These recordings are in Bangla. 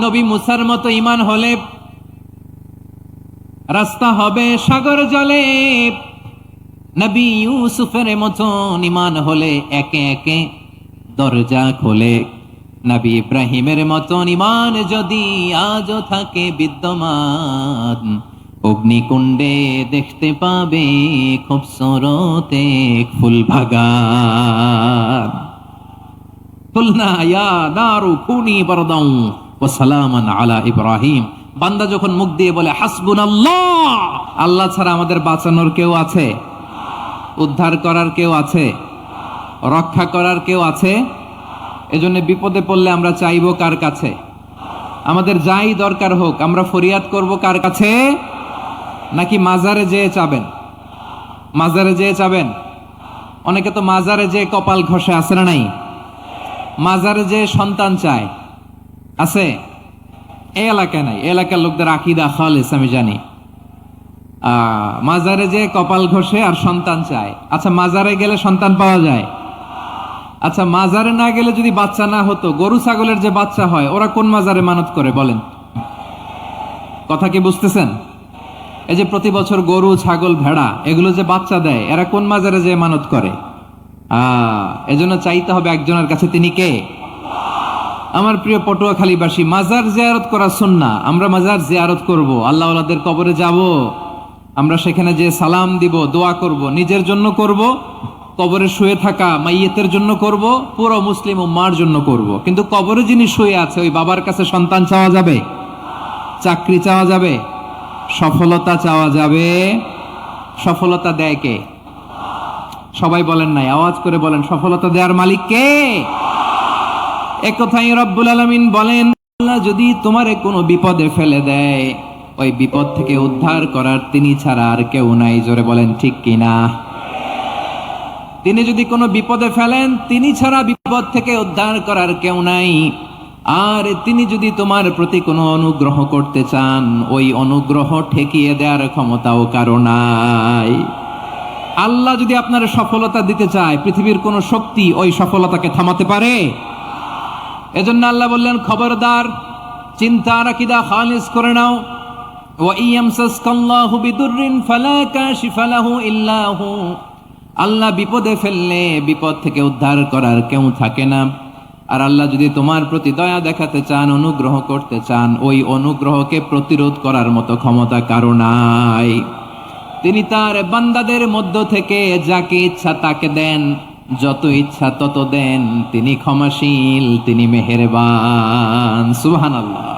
নবী মুসার মতো ঈমান হলে রাস্তা হবে সাগর জলে, নবী ইউসুফের মতো ঈমান হলে একে একে দরজা খোলে। নবী ইব্রাহিমের মতো ঈমান যদি আজও থাকে বিদ্যমান, অগ্নিকুণ্ডে দেখতে পাবে খুবসুরত এক ফুল বাগান। কুলনা ইয়া নারু কুনি বারদান ওয়া সালামান আলা ইব্রাহিম। বান্দা যখন মুখ দিয়ে বলে হাসবুনাল্লাহ, আল্লাহ ছাড়া আমাদের বাঁচানোর কেউ আছে? উদ্ধার করার কেউ আছে? রক্ষা করার কেউ আছে? এজন্য বিপদে পড়লে আমরা চাইবো কার কাছে? আমাদের যাই দরকার হোক আমরা ফরিয়াদ করব কার কাছে? নাকি মাজারে যেয়ে চাবেন? মাজারে যেয়ে চাবেন? অনেকে তো মাজারে যেয়ে কপাল ঘষে, আছে না নাই? মাজারে যেয়ে সন্তান চায়, আছে? এই এলাকায় নাই, এলাকার লোকদের আকীদা খালিস আমি জানি। মাজারে যে কপাল ঘষে আর সন্তান চায়। আচ্ছা, মাজারে গেলে সন্তান পাওয়া যায়? আচ্ছা, মাজারে না গেলে যদি বাচ্চা না হতো, গরু ছাগলের যে বাচ্চা হয় ওরা কোন মাজারে মানত করে বলেন? কথা কি বুঝতেছেন? এই যে প্রতি বছর গরু ছাগল ভেড়া এগুলো যে বাচ্চা দেয়, এরা কোন মাজারে যে মানত করে? এজন্য চাইতে হবে একজনের কাছে, তিনি কে? আমার প্রিয় পটুয়াখালীবাসী, মাজার জিয়ারত করা সুন্নাহ। আমরা মাজার জিয়ারত করব, আল্লাহ ওয়ালাদের কবরে যাব, আমরা সেখানে যে সালাম দিব, দোয়া করব, নিজের জন্য করব, কবরে শুয়ে থাকা মাইয়েতের জন্য করব, পুরো মুসলিম উম্মার জন্য করব। কিন্তু কবরে যিনি শুয়ে আছে ওই বাবার কাছে সন্তান চাওয়া যাবে? চাকরি চাওয়া যাবে? সফলতা চাওয়া যাবে? সফলতা দেয় কে? সবাই বলেন নাই, আওয়াজ করে বলেন, সফলতা দেওয়ার মালিক কে? একথাই রব্বুল আলামিন বলেন, আল্লাহ যদি তোমারে কোনো বিপদে ফেলে দেয়, ওই বিপদ থেকে উদ্ধার করার তিনি ছাড়া আর কেউ নাই। জোরে বলেন ঠিক কিনা? তিনি যদি কোনো বিপদে ফেলেন, তিনি ছাড়া বিপদ থেকে উদ্ধার করার কেউ নাই। আর তিনি যদি তোমার প্রতি কোনো অনুগ্রহ করতে চান, ওই অনুগ্রহ ঠেকিয়ে দেওয়ার ক্ষমতাও কারো নাই। আল্লাহ যদি আপনার সফলতা দিতে চায়, পৃথিবীর কোন শক্তি ওই সফলতাকে থামাতে পারে? এজন্য আল্লাহ বললেন, খবরদার, চিন্তার আকীদা খালিস করে নাও। ওয়া ইয়ামসাসকাল্লাহু বিদুররিন ফালা কাশিফা লাহু ইল্লা হু। আল্লাহ বিপদে ফেললে বিপদ থেকে উদ্ধার করার কেউ থাকে না। আর আল্লাহ যদি তোমার প্রতি দয়া দেখাতে চান, অনুগ্রহ করতে চান, ওই অনুগ্রহকে প্রতিরোধ করার মতো ক্ষমতা কারো নাই। তিনি তার বান্দাদের মধ্য থেকে যাকে ইচ্ছা তাকে দেন, যত ইচ্ছা তত দেন। তিনি ক্ষমাশীল, তিনি মেহেরবান। সুবহানাল্লাহ।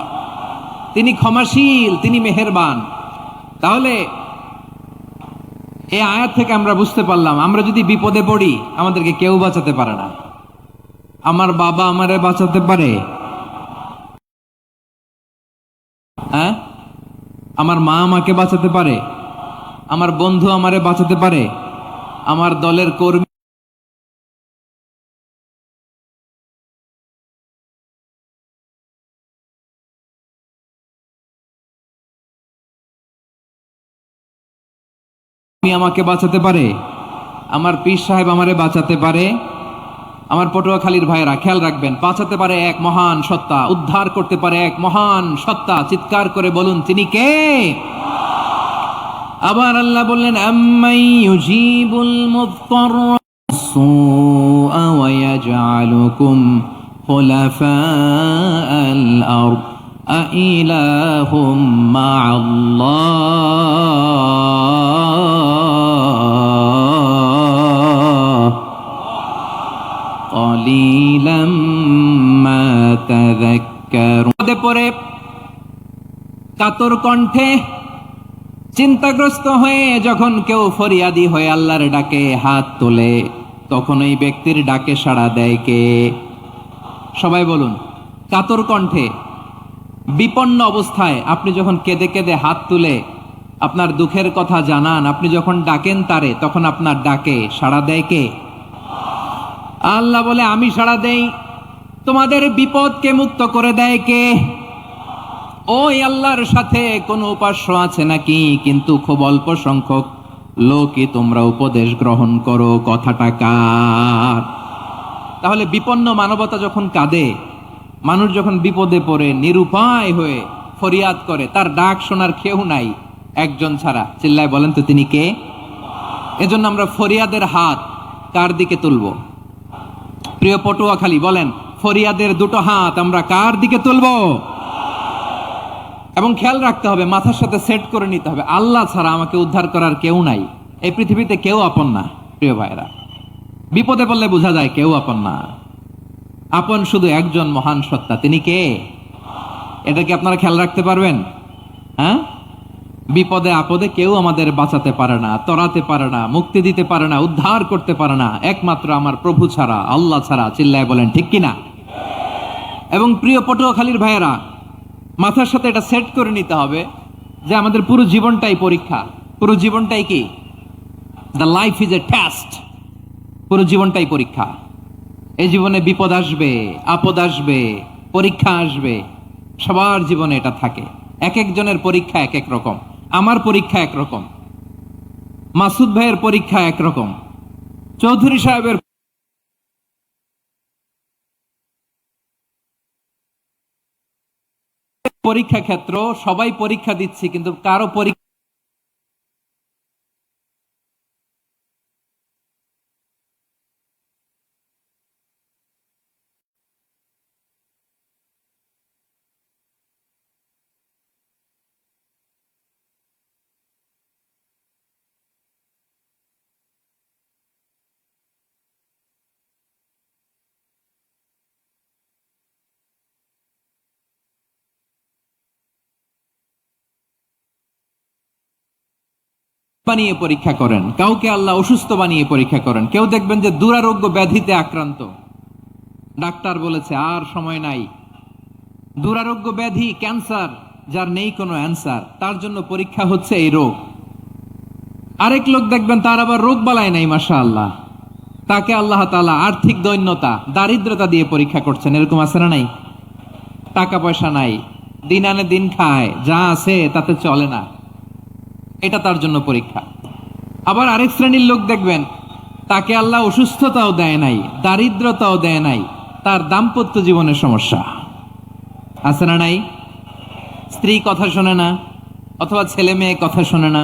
তিনি ক্ষমাশীল, তিনি মেহেরবান। তাহলে এই আয়াত থেকে আমরা বুঝতে পারলাম, আমরা যদি বিপদে পড়ি আমাদেরকে কেউ বাঁচাতে পারে না। আমার বাবা আমারে বাঁচাতে পারে? হ্যাঁ? আমার মা আমাকে বাঁচাতে পারে? আমার বন্ধু আমারে বাঁচাতে পারে? আমার দলের কর্মী আমাকে বাঁচাতে পারে? আমার পীর সাহেব আমারে বাঁচাতে পারে? আমার পটুয়াখালীর ভাইরা খেয়াল রাখবেন, বাঁচাতে পারে এক মহান সত্তা, উদ্ধার করতে পারে এক মহান সত্তা। চিৎকার করে বলুন, তিনি কে? আবার আল্লাহ বললেন, আম্মাই ইউজিবুল মুযতাররা ওয়া ইয়াজআলুকুম খুলাফাআল আরদ আইলাহুম মা'আল্লাহ ক্বালিলাম মা তাযাক্কারুন। পরে কাতর কণ্ঠে চিন্তাগ্রস্ত হয়ে যখন কেউ ফরিয়াদি হয়ে আল্লাহর ডাকে হাত তোলে, তখন ওই ব্যক্তির ডাকে সাড়া দেয় কে? সবাই বলুন। কাতর কণ্ঠে বিপন্ন অবস্থায় আপনি যখন কেঁদে কেঁদে হাত তুলে আপনার দুঃখের কথা জানান, আপনি যখন ডাকেন তারে, তখন আপনার ডাকে সাড়া দেয় কে? আল্লাহ বলে, আমি সাড়া দেই। তোমাদের বিপদকে মুক্ত করে দেয় কে? ওই আল্লাহর সাথে কোন উপাস্য আছে নাকি? কিন্তু খুব অল্প সংখ্যক লোকই তোমরা উপদেশ গ্রহণ করো। কথাটা কার? তাহলে বিপন্ন মানবতা যখন কাঁদে, মানুষ যখন বিপদে পড়ে নিরুপায় হয়ে ফরিয়াদ করে, তার ডাক শোনার কেউ নাই একজন ছাড়া। চিল্লায় বলেন তো তিনি কে? এজন্য আমরা ফরিয়াদের হাত কার দিকে তুলব? প্রিয় পটুয়াখালী বলেন, ফরিয়াদের দুটো হাত আমরা কার দিকে তুলব? এবং খেয়াল রাখতে হবে, মাথার সাথে সেট করে নিতে হবে, আল্লাহ ছাড়া আমাকে উদ্ধার করার কেউ নাই। এই পৃথিবীতে কেউ আপন না। প্রিয় ভাইরা, বিপদে পড়লে বোঝা যায় কেউ আপন না। আপন শুধু একজন মহান সত্তা, তিনি কে? এটা কি আপনারা খেয়াল রাখতে পারবেন? হ্যাঁ, বিপদে আপদে কেউ আমাদের বাঁচাতে পারে না, তরাতে পারে না, মুক্তি দিতে পারে না, উদ্ধার করতে পারে না, একমাত্র আমার প্রভু ছাড়া, আল্লাহ ছাড়া। চিল্লায় বলেন ঠিক কিনা? এবং প্রিয় পটুয়াখালীর ভাইয়েরা, মাথার সাথে এটা সেট করে নিতে হবে যে আমাদের পুরো জীবনটাই পরীক্ষা। পুরো জীবনটাই কি? The life is a test. পুরো জীবনটাই পরীক্ষা। এই জীবনে বিপদ আসবে, আপদ আসবে, পরীক্ষা আসবে, সবার জীবনে এটা থাকে। এক একজনের পরীক্ষা এক এক রকম। আমার পরীক্ষা একরকম, মাসুদ ভাইয়ের পরীক্ষা একরকম, চৌধুরী সাহেবের পরীক্ষা ক্ষেত্র। সবাই পরীক্ষা দিচ্ছি, কিন্তু কারো পরীক্ষা বানিয়ে পরীক্ষা করেন, কাউকে আল্লাহ অসুস্থ বানিয়ে পরীক্ষা করেন। কেউ দেখবেন যে দুরারোগ্য ব্যাধিতে আক্রান্ত, ডাক্তার বলেছে আর সময় নাই, দুরারোগ্য ব্যাধি, ক্যান্সার, যার নেই কোনো অ্যান্সার, তার জন্য পরীক্ষা হচ্ছে এই রোগ। আরেক লোক দেখবেন তার আবার রোগ বালাই নাই, মাশাআল্লাহ, তাকে আল্লাহ তাআলা আর্থিক দৈন্যতা, দারিদ্রতা দিয়ে পরীক্ষা করছেন। এরকম আছে না নাই? টাকা পয়সা নাই, দিন আনে দিন খায়, যা আছে তাতে চলে না, এটা তার জন্য পরীক্ষা। আবার আরেক শ্রেণীর লোক দেখবেন তাকে আল্লাহ অসুস্থতাও দেয় নাই, দারিদ্রতাও দেয় নাই, তার দাম্পত্য জীবনের সমস্যা আছে না নাই? স্ত্রী কথা শোনে না, অথবা ছেলে মেয়ে কথা শোনে না।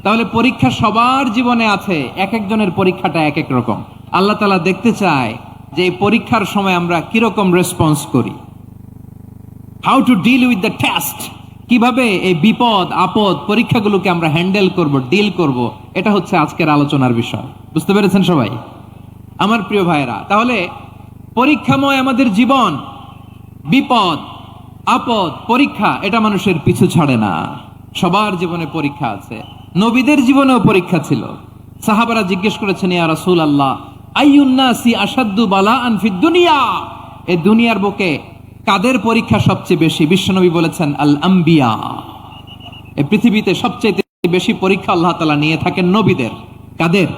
তাহলে পরীক্ষা সবার জীবনে আছে, এক একজনের পরীক্ষাটা এক এক রকম। আল্লাহ তাআলা দেখতে চায় যে এই পরীক্ষার সময় আমরা কিরকম রেসপন্স করি। How to deal with the test, কিভাবে এই বিপদ আপদ পরীক্ষাগুলোকে আমরা হ্যান্ডেল করব, ডিল করব, এটা হচ্ছে আজকের আলোচনার বিষয়। বুঝতে পেরেছেন সবাই আমার প্রিয় ভাইরা? তাহলে পরীক্ষাময় আমাদের জীবন, বিপদ আপদ পরীক্ষা, এটা মানুষের পিছু ছাড়ে না। সবার জীবনে পরীক্ষা আছে। নবীদের জীবনেও পরীক্ষা ছিল। সাহাবারা জিজ্ঞেস করেছেন, ইয়া রাসূলুল্লাহ, আইয়ুন নাসি আশাদ্দু বালাআন ফিদ দুনিয়া, এই দুনিয়ার বুকে কাদের পরীক্ষা সবচেয়ে বেশি? বিশ্বনবী বলেছেন, আল আম্বিয়া। এই পৃথিবীতে সবচেয়ে বেশি পরীক্ষা আল্লাহ তাআলা নিয়ে থাকেন নবীদের। কাদের?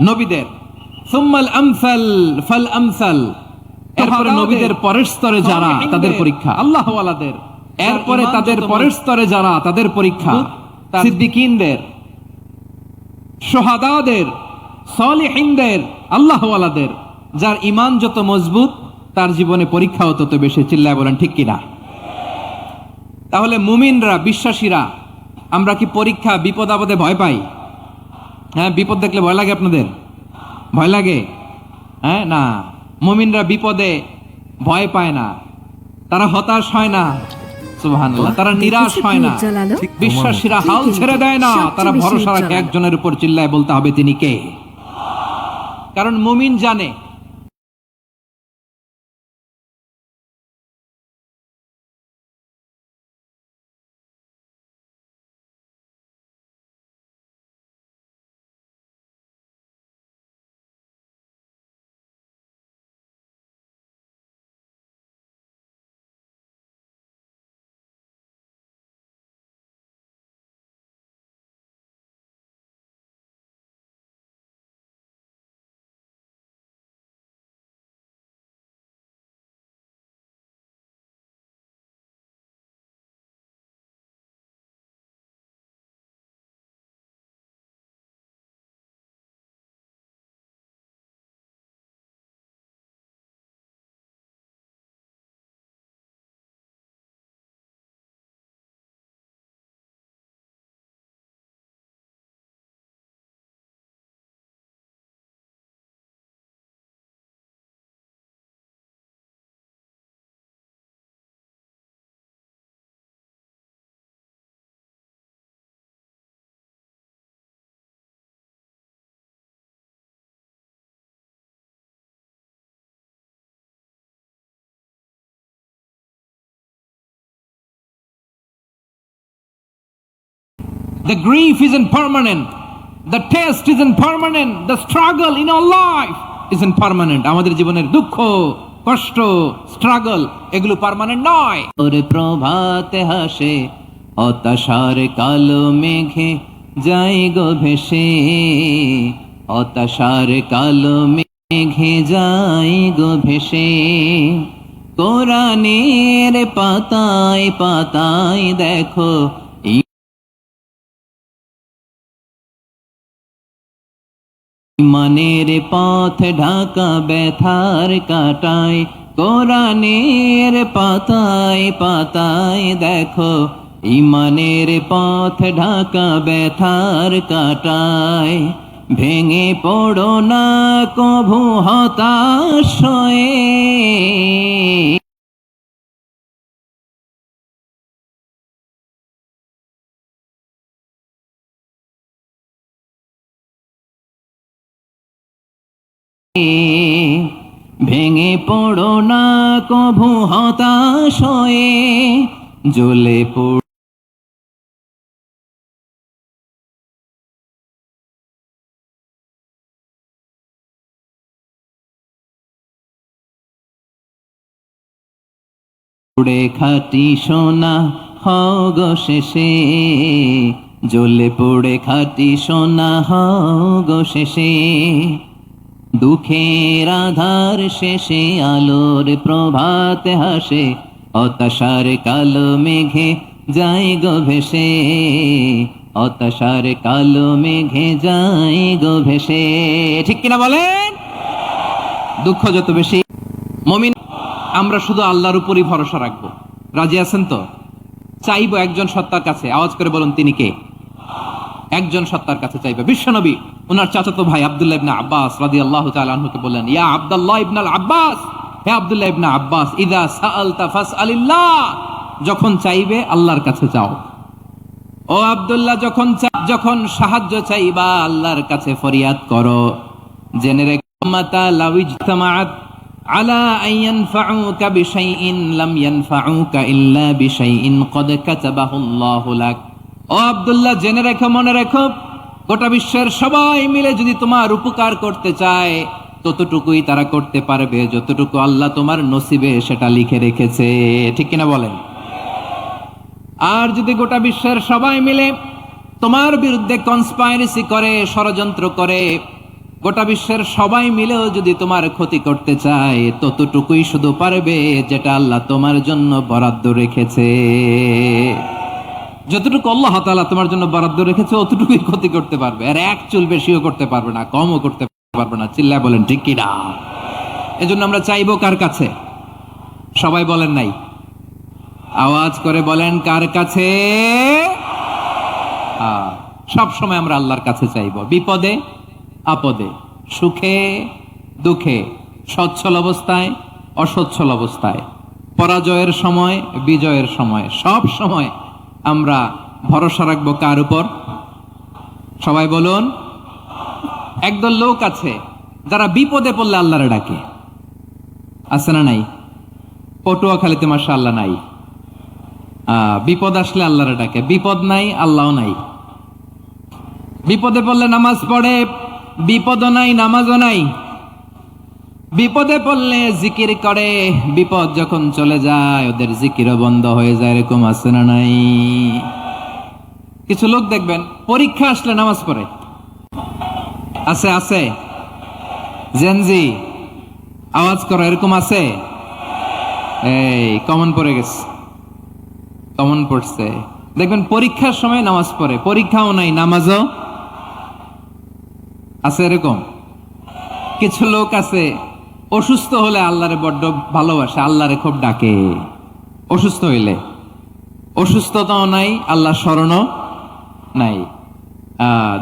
নবীদের। সুম্মাল আমসাল ফাল আমসাল, এরপরে নবীদের পরের স্তরে যারা, তাদের পরীক্ষা। আল্লাহ ওয়ালাদের, এরপরে তাদের পরের স্তরে যারা, তাদের পরীক্ষা। সিদ্দিকিনদের, শুহাদাদের, সালিহিনদের, আল্লাহ ওয়ালাদের। যার ঈমান যত মজবুত, তার জীবনে পরীক্ষাও তত বেশি। চিল্লায় বলেন ঠিক কিনা? তাহলে মুমিনরা, বিশ্বাসীরা, আমরা কি পরীক্ষা বিপদ আপদে ভয় পাই? হ্যাঁ, বিপদ দেখলে ভয় লাগে আপনাদের? ভয় লাগে? হ্যাঁ, না, মুমিনরা বিপদে ভয় পায় না, তারা হতাশ হয় না, সুবহানাল্লাহ, তারা নিরাশ হয় না। বিশ্বাসীরা হাল ছেড়ে দেয় না, তারা ভরসা রাখে একজনের উপর। চিল্লায় বলতে হবে তিনি কে? কারণ মুমিন জানে The grief isn't permanent. The test isn't permanent. The struggle in our life isn't permanent. আমাদের জীবনের দুঃখ, কষ্ট, স্ট্রাগল এগুলো পার্মানেন্ট নয়। ওরে প্রভাতে হাসে হতাশার কালো মেঘে যাই গো ভেসে, হতাশার কালো মেঘে যাই গো ভেসে। কোরআনের পাতায় পাতায় দেখো ইমানের পথ ঢাকা ব্যথার কাটায়। কোরআনের পাতায় পাতায় দেখো ইমানের পথ ঢাকা ব্যথার কাটায়। ভেঙে পড়ো না কভু হতাশ হয়ে, ভেঙে পড়ো না কভু হতাশ হয়ে। জ্বলে পুড়ে খাঁটি সোনা হও গো শেষে, জ্বলে পুড়ে খাঁটি সোনা হও গো শেষে। দুঃখের আধার শেষে আলোর প্রভাতে হাসে, হতাশার কালো মেঘে যাই গো ভেসে, হতাশার কালো মেঘে যাই গো ভেসে। ঠিক কিনা বলেন? দুঃখ যত বেশি, মুমিন আমরা শুধু আল্লাহর উপরই ভরসা রাখবো। রাজি আছেন তো? চাইবো একজন সত্তার কাছে। আওয়াজ করে বলুন তিনি কে? একজন সত্তার কাছে চাইবে। বিশ্বনবী ওনার চাচাতো ভাই আব্দুল্লাহ ইবনে আব্বাস রাদিয়াল্লাহু তাআলা আনহুকে বললেন, ইয়া আব্দুল্লাহ ইবনুল আব্বাস, হে আব্দুল্লাহ ইবনে আব্বাস, ইযা সাআলতা ফাসআলিল্লাহ, যখন চাইবে আল্লাহর কাছে চাও। ও আব্দুল্লাহ, যখন সাহায্য চাইবা আল্লাহর কাছে ফরিয়াদ করো। জেনে রেখো মাতা লাউ ইজতামাআত আলা আন ইয়ানফাউকা বিশাইইন লাম ইয়ানফাউকা ইল্লা বিশাইইন ক্বাদ কাতাবাহু আল্লাহু লাক। ও আব্দুল্লাহ, জেনে রেখো, মনে রেখো, গোটা বিশ্বের সবাই মিলে যদি তোমার উপকার করতে চায় ততটুকুই তারা করতে পারবে যতটুকু আল্লাহ তোমার নসিবে সেটা লিখে রেখেছে। ঠিক কিনা বলেন? আর যদি গোটা বিশ্বের সবাই মিলে তোমার বিরুদ্ধে কনস্পাইরেসি করে, ষড়যন্ত্র করে, গোটা বিশ্বের সবাই মিলেও যদি তোমার ক্ষতি করতে চায় ততটুকুই শুধু পারবে যেটা আল্লাহ তোমার জন্য বরাদ্দ রেখেছে। যতটুকু আল্লাহ তাআলা তোমার জন্য বরাদ্দ রেখেছে অতটুকুই ক্ষতি করতে পারবে, আর এক চুল বেশিও করতে পারবে না, কমও করতে পারবে না। চিল্লায় বলেন ঠিক কি না? এজন্য আমরা চাইবো কার কাছে? সবাই বলেন নাই, আওয়াজ করে বলেন কার কাছে? সব সময় আমরা আল্লাহর কাছে চাইবো, বিপদে আপদে, সুখে দুঃখে, সচ্ছল অবস্থায় অসচ্ছল অবস্থায়, পরাজয়ের সময় বিজয়ের সময়, সব সময় আমরা ভরসা রাখবো কার উপর? সবাই বলুন। একদল লোক আছে যারা বিপদে পড়লে আল্লাহরে ডাকে, আছে না নাই? পটুয়াখালীতে মাশাআল্লাহ নাই। বিপদ আসলে আল্লাহরে ডাকে, বিপদ নাই আল্লাহ নাই। বিপদে পড়লে নামাজ পড়ে, বিপদও নাই নামাজও নাই। বিপদে পড়লে জিকির করে, বিপদ যখন চলে যায় ওদের জিকিরও বন্ধ হয়ে যায়। এরকম আছে না নাই? কিছু লোক দেখবেন পরীক্ষা আসলে নামাজ পড়ে, আছে আছে। জেনজি আওয়াজ করো, এরকম আছে? এই কমন পড়ে গেছে, কমন পড়ছে। দেখবেন পরীক্ষার সময় নামাজ পড়ে, পরীক্ষাও নাই নামাজও আছে। এরকম কিছু লোক আছে অসুস্থ হলে আল্লাহরে বড্ড ভালোবাসে, আল্লাহরে খুব ডাকে। অসুস্থ হইলে অসুস্থতাও নাই, আল্লাহ স্মরণও নাই।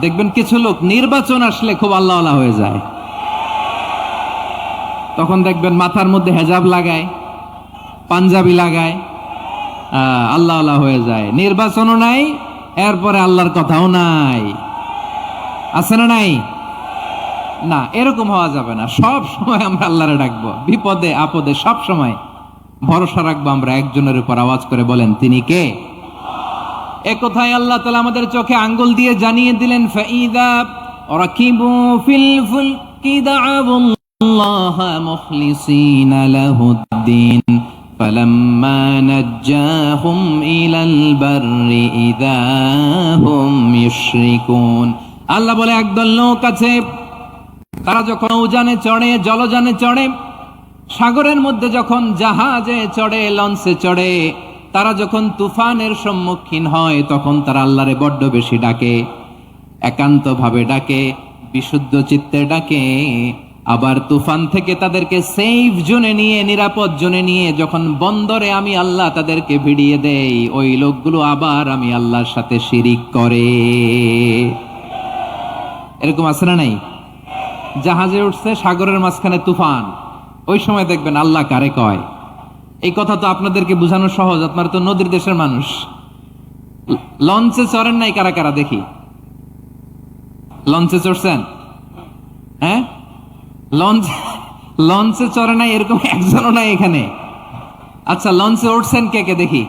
দেখবেন কিছু লোক নির্বাচন আসলে খুব আল্লাহওয়ালা হয়ে যায়, তখন দেখবেন মাথার মধ্যে হেজাব লাগায়, পাঞ্জাবি লাগায়, আল্লাহওয়ালা হয়ে যায়। নির্বাচনও নাই, এরপরে আল্লাহর কথাও নাই। আছে না নাই? না, এরকম হওয়া যাবে না। সব সময় আমরা আল্লাহরে ডাকবো, বিপদে আপদে সব সময় ভরসা রাখবো আমরা একজনের উপর। আওয়াজ করে বলেন তিনি কে? এ কথায় আল্লাহ তাআলা আমাদের চোখে আঙ্গুল দিয়ে জানিয়ে দিলেন, ফাইদা রাকিবু ফিল ফুলকি দা'আবুল্লাহা মুখলিসিনা লাহুদ্দিন ফালাম্মা নাজ্জাহুম ইলাল বাররি ইযা হুম ইউশরিকুন। আল্লাহ বলে, একদল লোক আছে, তারা যখন নৌযানে চড়ে, জলযানে চড়ে, সাগরের মধ্যে যখন জাহাজে চড়ে, লঞ্চে চড়ে, তারা যখন তুফানের সম্মুখীন হয় তখন তারা আল্লাহরে বড্ড বেশি ডাকে, একান্ত ভাবে ডাকে, বিশুদ্ধ চিত্তে ডাকে। আবার তুফান থেকে তাদেরকে সেফ জোনে নিয়ে, নিরাপদ জোনে নিয়ে যখন বন্দরে আমি আল্লাহ তাদেরকে ভিড়িয়ে দেই, ওই লোকগুলো আবার আমি আল্লাহর সাথে শিরিক করে। এরকম আছে না নাই? জাহাজে উঠছে, সাগরের মাঝখানে তুফান, ওই সময় দেখবেন আল্লাহ কারে কয়। এই কথা তো আপনাদেরকে বোঝানো সহজ, আপনারা তো নদীর দেশের মানুষ। লঞ্চে চড়েন নাই কারা কারা দেখি? লঞ্চে চড়ছেন? হ্যাঁ, লঞ্চে চড়ে নাই এরকম একজনও নাই এখানে। আচ্ছা, লঞ্চে উঠছেন কে কে দেখি?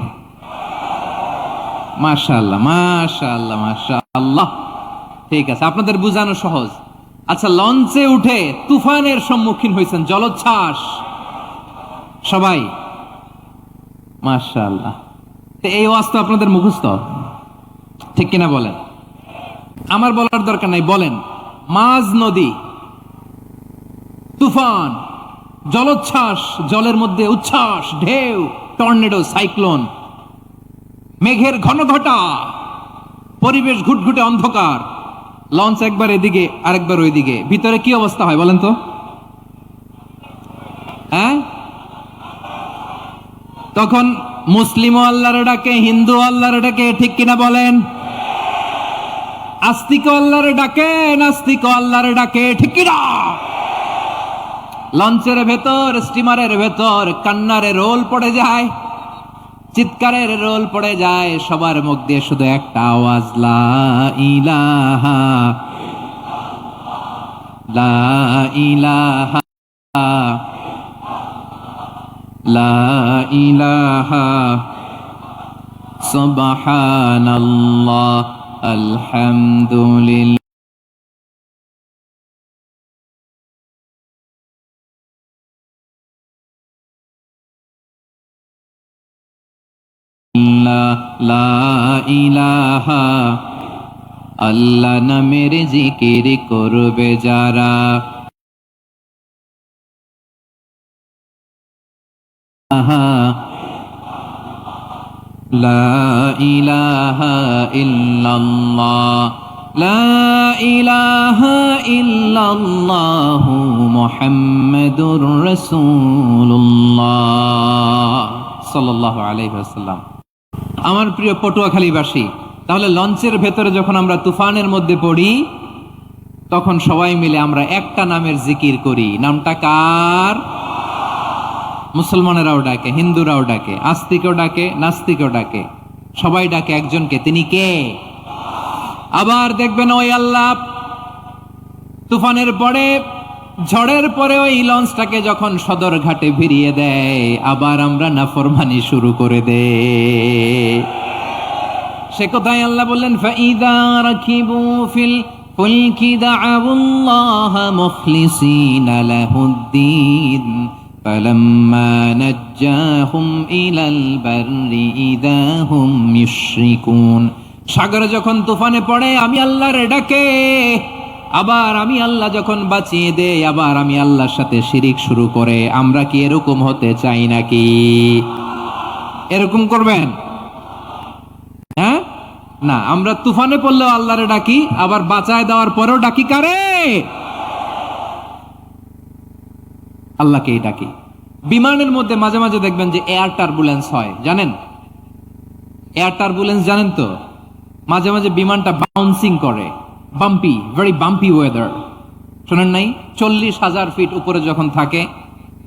মাশাআল্লাহ, মাশাআল্লাহ, মাশাআল্লাহ। ঠিক আছে, আপনাদের বোঝানো সহজ। আচ্ছা, লঞ্চে উঠে তুফানের সম্মুখীন হয়েছেন, জলোচ্ছ্বাস, সবাই? মাশাআল্লাহ। এই ওয়াজ তো আপনাদের মুখস্থ, ঠিক কিনা বলেন? আমার বলার দরকার নাই, বলেন। মাঝ নদী, তুফান, জলোচ্ছ্বাস, জলের মধ্যে উচ্ছ্বাস, ঢেউ, টর্নেডো, সাইক্লোন, মেঘের ঘনঘটা, পরিবেশ ঘুটঘুটে অন্ধকার, লঞ্চ একবার এদিকে আরেকবার ওইদিকে, ভিতরে কি অবস্থা হয় বলেন তো? হ্যাঁ, তখন মুসলিম আল্লাহর ডাকে, হিন্দু আল্লাহর ডাকে, ঠিক কিনা বলেন? আস্তিক আল্লাহর ডাকে, নাস্তিক আল্লাহর ডাকে, ঠিক কিনা? লঞ্চের ভেতর, স্টিমারের ভেতর কান্নারে রোল পড়ে যায়, চিৎকারের রোল পড়ে যায়, সবার মুখ দিয়ে শুধু একটা আওয়াজ, লা ইলাহা, লা ইলাহা, লা ইলাহা, সুবহানাল্লাহ, আলহামদুলিল্লাহ। লা ইলাহা, আল্লাহ নামের জিকির করবে যারা, লা ইলাহা ইল্লাল্লাহ, লা ইলাহা ইল্লাল্লাহু মুহাম্মাদুর রাসূলুল্লাহ সাল্লাল্লাহু আলাইহি ওয়াসাল্লাম। আমার প্রিয় পটুয়াখালীবাসী, তাহলে লঞ্চের ভেতরে যখন আমরা তুফানের মধ্যে পড়ি, তখন সবাই মিলে আমরা একটা নামের জিকির করি। নামটা কার? মুসলমানেরাও ডাকে, হিন্দুরাও ডাকে, আস্তিকও ডাকে, নাস্তিকও ডাকে, সবাই ডাকে একজনকে, তিনি কে? আবার দেখবেন ওই আল্লাহ তুফানের পরে, ঝড়ের পরে ওই লঞ্চটাকে যখন সদর ঘাটে ভিড়িয়ে দেয়, আবার আমরা নাফরমানি শুরু করে দেই। সে কথায় আল্লাহ বললেন, ফাইদা রাকিবু ফিল ফুলকি দা'আবুল্লাহা মুখলিসিনা লাহুদ্দিন ফালাম্মা নাজ্জাহুম ইলাল বাররি ইযা হুম ইউশরিকুন। সাগরে যখন তুফানে পড়ে আমি আল্লাহর ডাকে, আবার আমি আল্লাহ যখন বাঁচিয়ে দেই, আবার আমি আল্লাহর সাথে শিরিক শুরু করে। আমরা কি এরকম হতে চাই নাকি? এরকম করবেন? হ্যাঁ, না, আমরা তুফানে পড়লেও আল্লাহরে ডাকি, আবার বাঁচায় দেওয়ার পরেও ডাকি কারে? আল্লাহকেই ডাকি। বিমানের মধ্যে মাঝে মাঝে দেখবেন যে এয়ার টার্বুলেন্স হয়, জানেন? এয়ার টার্বুলেন্স জানেন তো? মাঝে মাঝে বিমানটা বাউন্সিং করে, বাম্পি, ভেরি বাম্পি ওয়েদার। শোনেন নাই? 40,000 ফিট উপরে যখন থাকে,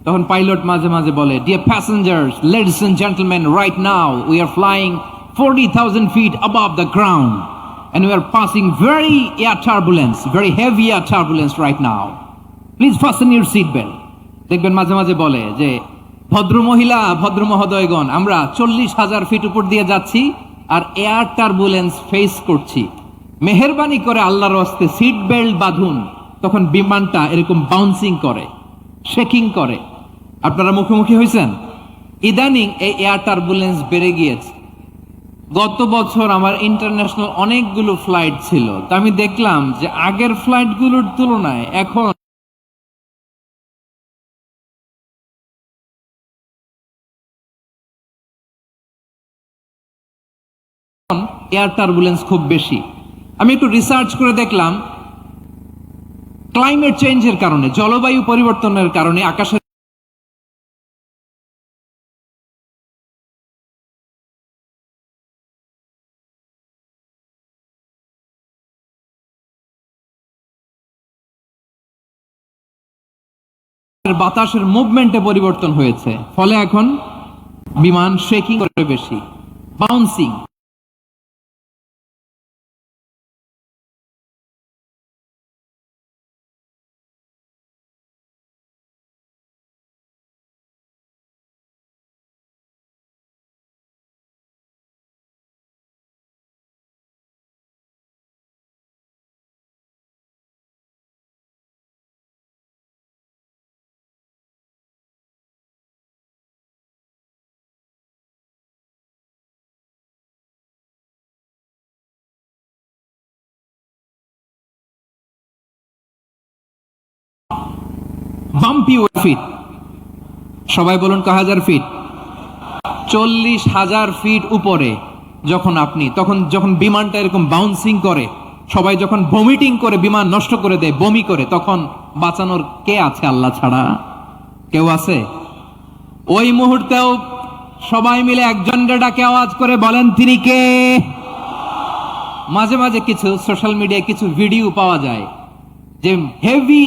তখন পাইলট মাঝে মাঝে বলে, dear passengers, ladies and gentleman, right now we are flying 40,000 feet above the ground and we are passing very air turbulence, very heavy air turbulence right now. Please fasten your seat belt. দেখবেন মাঝে মাঝে বলে যে, ভদ্র মহিলা, ভদ্র মহোদয়গণ, আমরা 40,000 ফিট উপর দিয়ে যাচ্ছি, আর এয়ার টার্বুলেন্স ফেস করছি, মেহেরবানি করে আল্লাহর ওয়াস্তে সিট বেল্ট বাঁধুন। তখন বিমানটা এরকম বাউন্সিং করে, শেকিং করে। আপনারা মুখোমুখি হয়েছেন? ইদানিং এই এয়ার টার্বুলেন্স বেড়ে গিয়েছে। গত বছর আমার ইন্টারন্যাশনাল অনেকগুলো ফ্লাইট ছিল, তা আমি দেখলাম যে আগের ফ্লাইটগুলোর তুলনায় এখন এয়ার টার্বুলেন্স খুব বেশি। আমি একটু রিসার্চ করে দেখলাম ক্লাইমেট চেঞ্জের কারণে, জলবায়ু পরিবর্তনের কারণে আকাশের বাতাসের মুভমেন্টে পরিবর্তন হয়েছে, ফলে এখন বিমান শেকিং করে বেশি, বাউন্সিং। বাম্পি ফিট, সবাই বলুন কয় হাজার ফিট? 40,000 ফিট উপরে যখন আপনি, তখন যখন বিমানটা এরকম বাউন্সিং করে, সবাই যখন ভমিটিং করে বিমান নষ্ট করে দেয়, বমি করে, তখন বাঁচানোর কে আছে আল্লাহ ছাড়া? কেউ আছে? ওই মুহূর্তেও সবাই মিলে একজনের ডাকে আওয়াজ করে বলেন তিনি কে? মাঝে মাঝে কিছু সোশ্যাল মিডিয়ায় কিছু ভিডিও পাওয়া যায় যে হেভি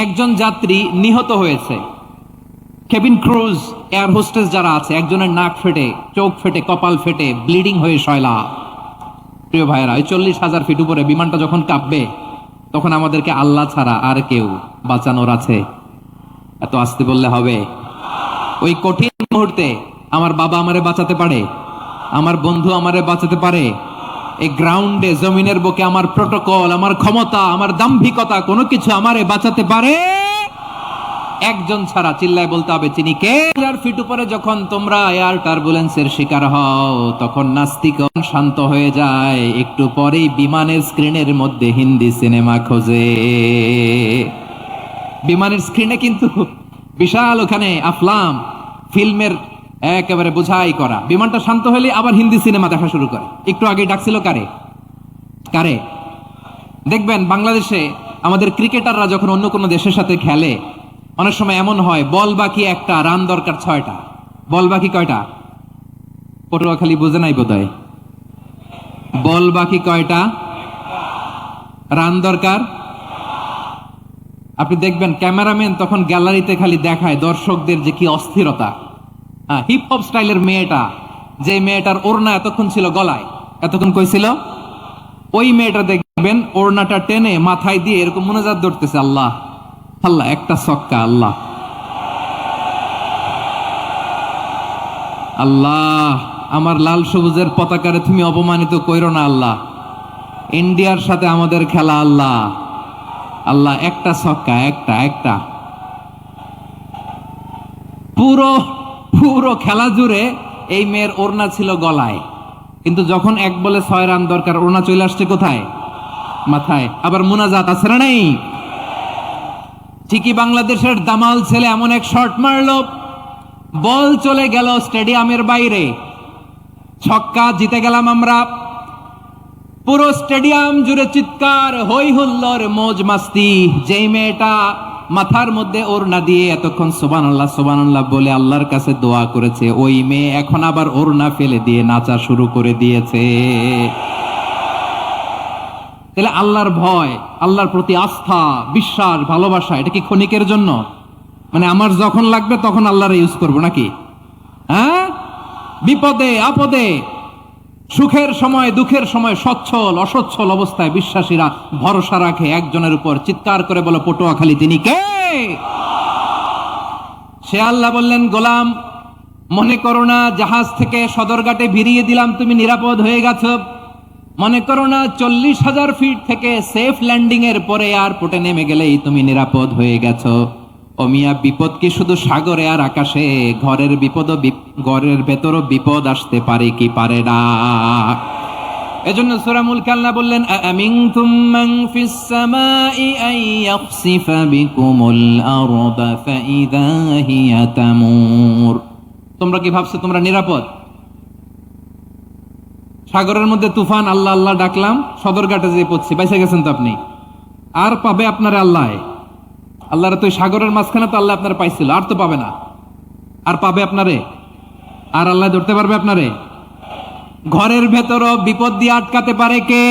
একজন যাত্রী নিহত হয়েছে, কেবিন ক্রুজ এয়ার হোস্টেস যারা আছে, একজনের নাক ফেটে, চোখ ফেটে, কপাল ফেটে, ব্লিডিং হয়ে শয়লা। প্রিয় ভাইয়েরা, ওই 40,000 ফিট উপরে বিমানটা যখন কাঁপবে, তখন আমাদেরকে আল্লাহ ছাড়া আর কেউ বাঁচানোর আছে? এত আসতে বললে হবে? ওই কঠিন মুহূর্তে আমার বাবা আমারে বাঁচাতে পারে, আমার বন্ধু আমারে বাঁচাতে পারে। এই গ্রাউন্ডে, জমিনের বুকে আমার প্রোটোকল, আমার ক্ষমতা, আমার দাম্ভিকতা কোনো কিছু আমারে বাঁচাতে পারে? একজন ছাড়া। চিল্লায় বলতে হবে তিনি কে? 1000 ফিট উপরে যখন তোমরা এয়ার টার্বুলেন্সের শিকার হও, তখন নাস্তিকগণ শান্ত হয়ে যায়। একটু পরেই বিমানের স্ক্রিনের মধ্যে হিন্দি সিনেমা খোঁজে। বিমানের স্ক্রিনে কিন্তু বিশাল ওখানে আফলাম ফিল্মের একেবারে বোঝাই করা। বিমানটা শান্ত হলে আবার হিন্দি সিনেমা দেখা শুরু করে। একটু আগে ডাকছিল কারে কারে? দেখবেন বাংলাদেশে আমাদের ক্রিকেটাররা যখন অন্য কোনো দেশের সাথে খেলে, অনেক সময় এমন হয় বল বাকি একটা, রান দরকার 6টা। বল বাকি কয়টা? পটুয়াখালী বুঝে নাই বোধহয়। বল বাকি কয়টা, রান দরকার। আপনি দেখবেন ক্যামেরাম্যান তখন গ্যালারিতে খালি দেখায় দর্শকদের যে কি অস্থিরতা। হিপ হপ স্টাইলের মেয়েটা, যে মেয়েটার ওড়না এতক্ষণ ছিল গলায়, এতক্ষণ কই ছিল, ওই মেয়েটা দেখবেন ওড়নাটা টেনে মাথায় দিয়ে এরকম মুনাজাত ধরতেছে, আল্লাহ আল্লাহ, একটা ছক্কা, আল্লাহ আল্লাহ, আমার লাল সবুজের পতাকারে তুমি অপমানিত কইরো না আল্লাহ, ইন্ডিয়ার সাথে আমাদের খেলা, আল্লাহ আল্লাহ, একটা ছক্কা, একটা একটা। পুরো পুরো খেলা জুড়ে এই মেয়ের ওড়না ছিল গলায়, কিন্তু যখন 1 বলে 6 রান দরকার, ওড়না চলে আসছে কোথায়? মাথায়। আবার মুনাজাত আছে না নেই? ঠিকই বাংলাদেশের দামাল ছেলে এমন এক শট মারলো, বল চলে গেল স্টেডিয়ামের বাইরে, ছক্কা, জিতে গেলাম আমরা। পুরো স্টেডিয়াম জুড়ে চিৎকার, হই হুল্লোর, মৌজ মাস্তি। যেই মেয়েটা মাথার মধ্যে ওড়না দিয়ে এতক্ষণ সুবহানাল্লাহ সুবহানাল্লাহ বলে আল্লাহর কাছে দোয়া করেছে, ওই মেয়ে এখন আবার ওড়না ফেলে দিয়ে নাচা শুরু করে দিয়েছে। তাহলে আল্লাহর ভয়, আল্লাহর প্রতি আস্থা, বিশ্বাস, ভালোবাসা, এটা কি ক্ষণিকের জন্য? মানে আমার যখন লাগবে তখন আল্লাহর ইউজ করবো নাকি? হ্যাঁ, বিপদে আপদে, সুখের সময় দুঃখের সময়, সচ্ছল অসচ্ছল অবস্থায় বিশ্বাসীরা ভরসা রাখে একজনের উপর। চিৎকার করে বলো পটুয়াখালী তিনি কে? সে আল্লাহ বললেন, গোলাম মনে করো না জাহাজ থেকে সদরঘাটে ভিড়িয়ে দিলাম তুমি নিরাপদ হয়ে গেছো। মনে করো না 40,000 ফিট থেকে সেফ ল্যান্ডিং এর পরে এয়ারপোর্টে নেমে গেলেই তুমি নিরাপদ হয়ে গেছো। ও মিয়া, বিপদ কি শুধু সাগরে আর আকাশে? ঘরের ভেতরও বিপদ আসতে পারে কি পারে না? এজন্য সূরা মুলক আল্লাহ বললেন, আমিনতুম মান ফিস সামাই আন ইয়াখসিফা বিকুমুল আরদা ফাইযা হিয়া তামুর। তোমরা কি ভাবছো তোমরা নিরাপদ? সাগরের মধ্যে তুফান, আল্লাহ আল্লাহ ডাকলাম, সদরঘাটে যেয়ে পড়ছি, বাইসা গেছেন তো আপনি। আর পাবে আপনারে আল্লাহ? আল্লাহর তো সাগরের মাঝখানে তো আল্লাহ আপনারা পাইছিল, আর তো পাবে না। আর পাবে আপনারে? আর আল্লাহ ধরতে পারবে আপনারে? ঘরের ভেতরও বিপদ দিয়ে আটকাতে পারে কে?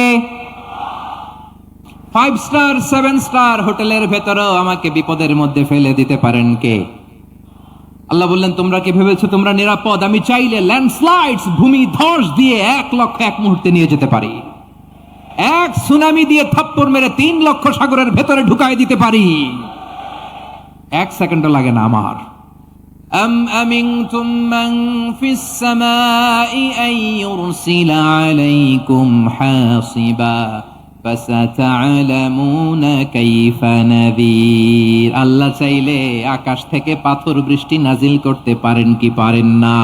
5 স্টার 7 স্টার হোটেলের ভেতরও আমাকে বিপদের মধ্যে ফেলে দিতে পারেন কে? আল্লাহ বললেন, তোমরা কি ভেবেছো তোমরা নিরাপদ? আমি চাইলে ল্যান্ডস্লাইডস, ভূমি ধস দিয়ে 1 লক্ষ এক মুহূর্তে নিয়ে যেতে পারি। এক সুনামি দিয়ে থাপ্পড় মেরে 3 লক্ষ সাগরের ভেতরে ঢুকাই দিতে পারি। 1 সেকেন্ডও লাগে না আমার। أم أمنتم من في السماء أن يرسل عليكم حاصبا فستعلمون كيف نذير। আল্লাহ চাইলে আকাশ থেকে পাথর বৃষ্টি নাজিল করতে পারেন কি পারেন না?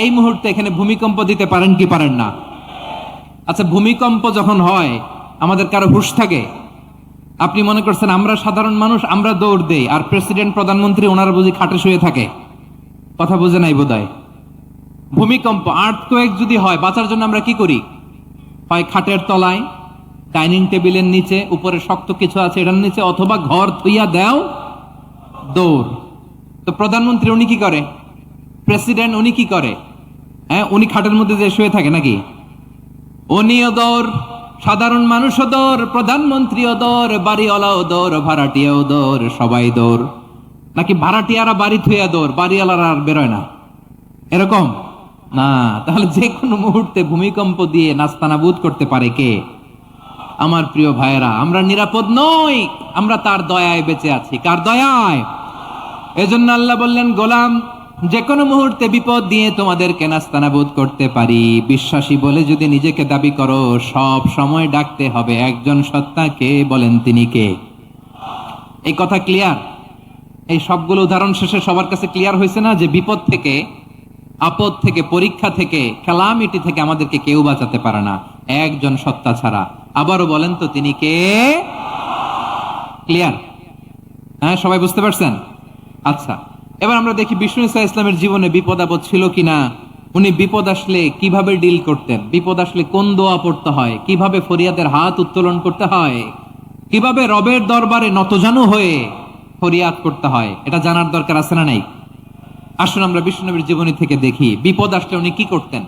এই মুহূর্তে এখানে ভূমিকম্প দিতে পারেন কি পারেন না? আচ্ছা, ভূমিকম্প যখন হয় আমাদের কারো হুঁশ থাকে? আপনি মনে করছেন আমরা সাধারণ মানুষ, আমরা দৌড় দেই, আর প্রেসিডেন্ট প্রধানমন্ত্রী ওনারা বুঝি খাটে শুয়ে থাকে? কথা বুঝে নাই বোধহয়। ভূমিকম্প, আর্থকোয়েক যদি হয়, বাঁচার জন্য আমরা কি করি? হয় খাটের তলায়, ডাইনিং টেবিলের নিচে, উপরে শক্ত কিছু আছে এটার নিচে, অথবা ঘর থুইয়া দেও দৌড়। তো প্রধানমন্ত্রী উনি কি করে? প্রেসিডেন্ট উনি কি করে? হ্যাঁ, উনি খাটের মধ্যে যে শুয়ে থাকে নাকি? উনিও দৌড়, সাধারণ মানুষও দৌড়, প্রধানমন্ত্রীও দৌড়, বাড়িওয়ালাও দৌড়, ভাড়াটিয়াও দৌড়, সবাই দৌড়। নাকি ভাড়াটিয়ারা বাড়ি থুইয়া দৌড়, বাড়িওয়ালারা আর বেরোয় না? এরকম না। তাহলে যে কোনো মুহূর্তে ভূমিকম্প দিয়ে নাস্তানাবুদ করতে পারে কে? আমার প্রিয় ভাইয়েরা, আমরা নিরাপদ নই, আমরা তার দয়ায় বেঁচে আছি। কার দয়ায়? এজন্য আল্লাহ বললেন, গোলাম, যে কোনো মুহূর্তে বিপদ দিয়ে তোমাদেরকে নাস্তানাবুদ করতে পারি। বিশ্বাসী বলে যদি নিজেকে দাবি করো, সব সময় ডাকতে হবে একজন সত্তাকে। বলেন তিনি কে? এই কথা ক্লিয়ার? এই সবগুলো উদাহরণ শেষে সবার কাছে ক্লিয়ার হয়েছে না যে বিপদ থেকে, আপদ থেকে, পরীক্ষা থেকে, ক্যালামিটি থেকে আমাদেরকে কেউ বাঁচাতে পারে না একজন সত্তা ছাড়া। আবারও বলেন তো তিনি কে? ক্লিয়ার? হ্যাঁ, সবাই বুঝতে পারছেন? আচ্ছা, এবার আমরা দেখি বিষ্ণু ঈসা ইসলামের জীবনে বিপদ আপদ ছিল কিনা। উনি বিপদ আসলে কিভাবে ডিল করতেন, বিপদ আসলে কোন দোয়া পড়তে হয়, কিভাবে ফরিয়াদের হাত উত্তোলন করতে হয়, কিভাবে রবের দরবারে নতজানু হয়ে ফরিয়াদ করতে হয়, এটা জানার দরকার আছে না নাই? আসুন আমরা বিশ্বনবীর জীবনী থেকে দেখি বিপদ আসলে উনি কি করতেন।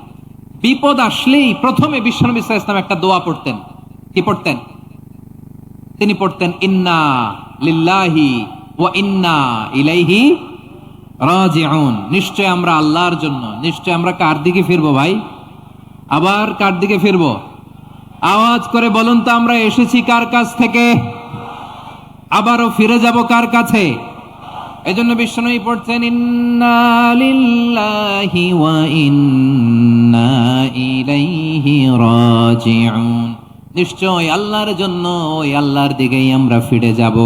বিপদ আসলেই প্রথমে বিশ্বনবী সাল্লাল্লাহু আলাইহি ওয়াসাল্লাম একটা দোয়া পড়তেন। কি পড়তেন? তিনি পড়তেন, ইন্না লিল্লাহি ওয়া ইন্না ইলাইহি রাজিউন। নিশ্চয় আমরা আল্লাহর জন্য, নিশ্চয় আমরা কার দিকে ফিরবো ভাই? আবার কার দিকে ফিরবো? আওয়াজ করে বলুন তো, আমরা এসেছি কার কাছ থেকে, আবারও ফিরে যাব কার কাছে? এজন্য বিশ্বনবী পড়ছেন, ইন্না লিল্লাহি ওয়া ইন্না ইলাইহি রাজিউন। নিশ্চয় আল্লাহর জন্য, ওই আল্লাহর দিকেই আমরা ফিরে যাব।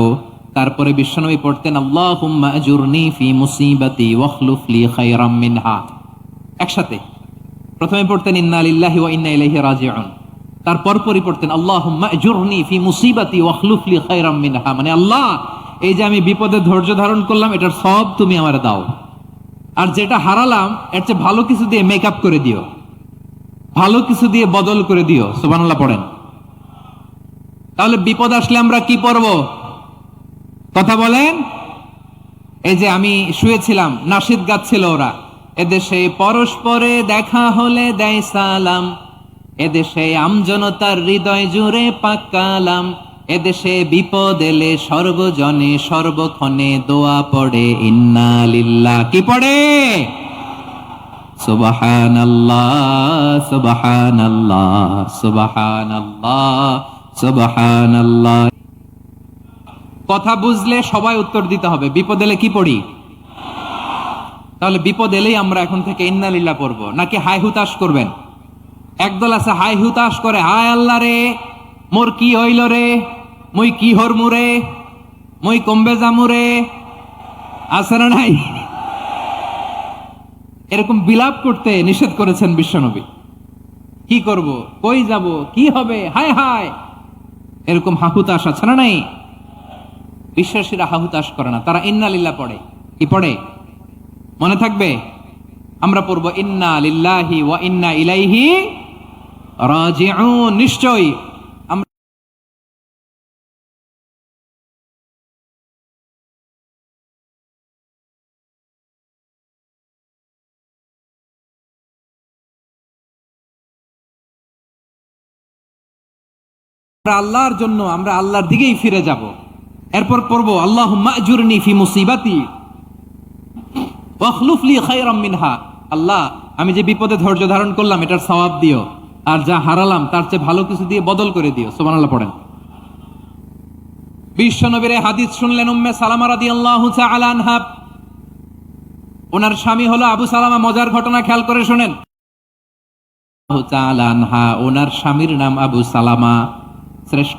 তারপরে বিশ্বনবী পড়তেন, আল্লাহুম্মা আজুরনি ফি মুসিবাতি ওয়াখলুফ লি খায়রাম মিনহা। একসাথে প্রথমে পড়তেন ইন্না লিল্লাহি ওয়া ইন্না ইলাইহি রাজিউন, তারপর পরই পড়তেন আল্লাহুম্মা আজুরনি ফি মুসিবাতি ওয়াখলুফ লি খায়রাম মিনহা। মানে আল্লাহ, এই যে আমি বিপদে ধৈর্য ধারণ করলাম, এটার সব তুমি আমারে দাও, আর যেটা হারালাম এর চেয়ে ভালো কিছু দিয়ে মেকআপ করে দিও, ভালো কিছু দিয়ে বদল করে দিও। সুবহানাল্লাহ পড়েন। তাহলে বিপদ আসলে আমরা কি পড়ব? কথা বলেন। এই যে আমি শুয়েছিলাম, নাশিদ গাচ্ছিল ওরা, এদেশে পরস্পরে দেখা হলে দেয় সালাম, এদেশে আমজনতার হৃদয় জুড়ে পাকালাম, এদেশে বিপদ এলে সর্বজনে সর্বক্ষণে দোয়া পড়ে ইন্না লিল্লাহ। কি পড়ে? সুবহানাল্লাহ সুবহানাল্লাহ সুবহানাল্লাহ সুবহানাল্লাহ। কথা বুঝলে সবাই উত্তর দিতে হবে। বিপদ এলে কি পড়ি? তাহলে বিপদ এলেই আমরা এখন থেকে ইন্নালিল্লাহ পড়বো, নাকি হাই হুতাশ করবেন? একদল আছে হাই হুতাশ করে, হায় আল্লাহ রে মোর কি হইল রে, মুই কি হরমু রে, মুই কমবে জামু রে, আছে না নাই? এরকম বিলাপ করতে নিষেধ করেছেন বিশ্বনবী। কি করব, কই যাব, কি হবে, হায় হায়, এরকম হাহুতাশ আছে না নাই? বিশ্বাসীরা হাহুতাশ করে না, তারা ইন্নালিল্লাহ পড়ে। কি পড়ে মনে থাকবে? আমরা পড়বো ইন্না লিল্লাহি ওয়া ইন্না ইলাইহি রাজিউন। নিশ্চয়ই আমরা আল্লাহর জন্য, আমরা আল্লাহর দিকেই ফিরে যাব। এরপর পড়বো আল্লাহুম্মা আজুরনি ফি মুসিবাতি ওয়াখলুফ লি খায়রাম মিনহা। আল্লাহ, আমি যে বিপদে ধৈর্য ধারণ করলাম এটার সওয়াব দিও, আর যা হারালাম তার চেয়ে ভালো কিছু দিয়ে বদল করে দিও। সুবহানাল্লাহ পড়েন। বিশ্বনবীর হাদিস শুনলেন উম্মে সালামা রাদিয়াল্লাহু তাআলা আনহা। ওনার স্বামী হলো আবু সালামা। মজার ঘটনা খেয়াল করে শুনেন। তাআলা আনহা, ওনার স্বামীর নাম আবু সালামা। শ্রেষ্ঠ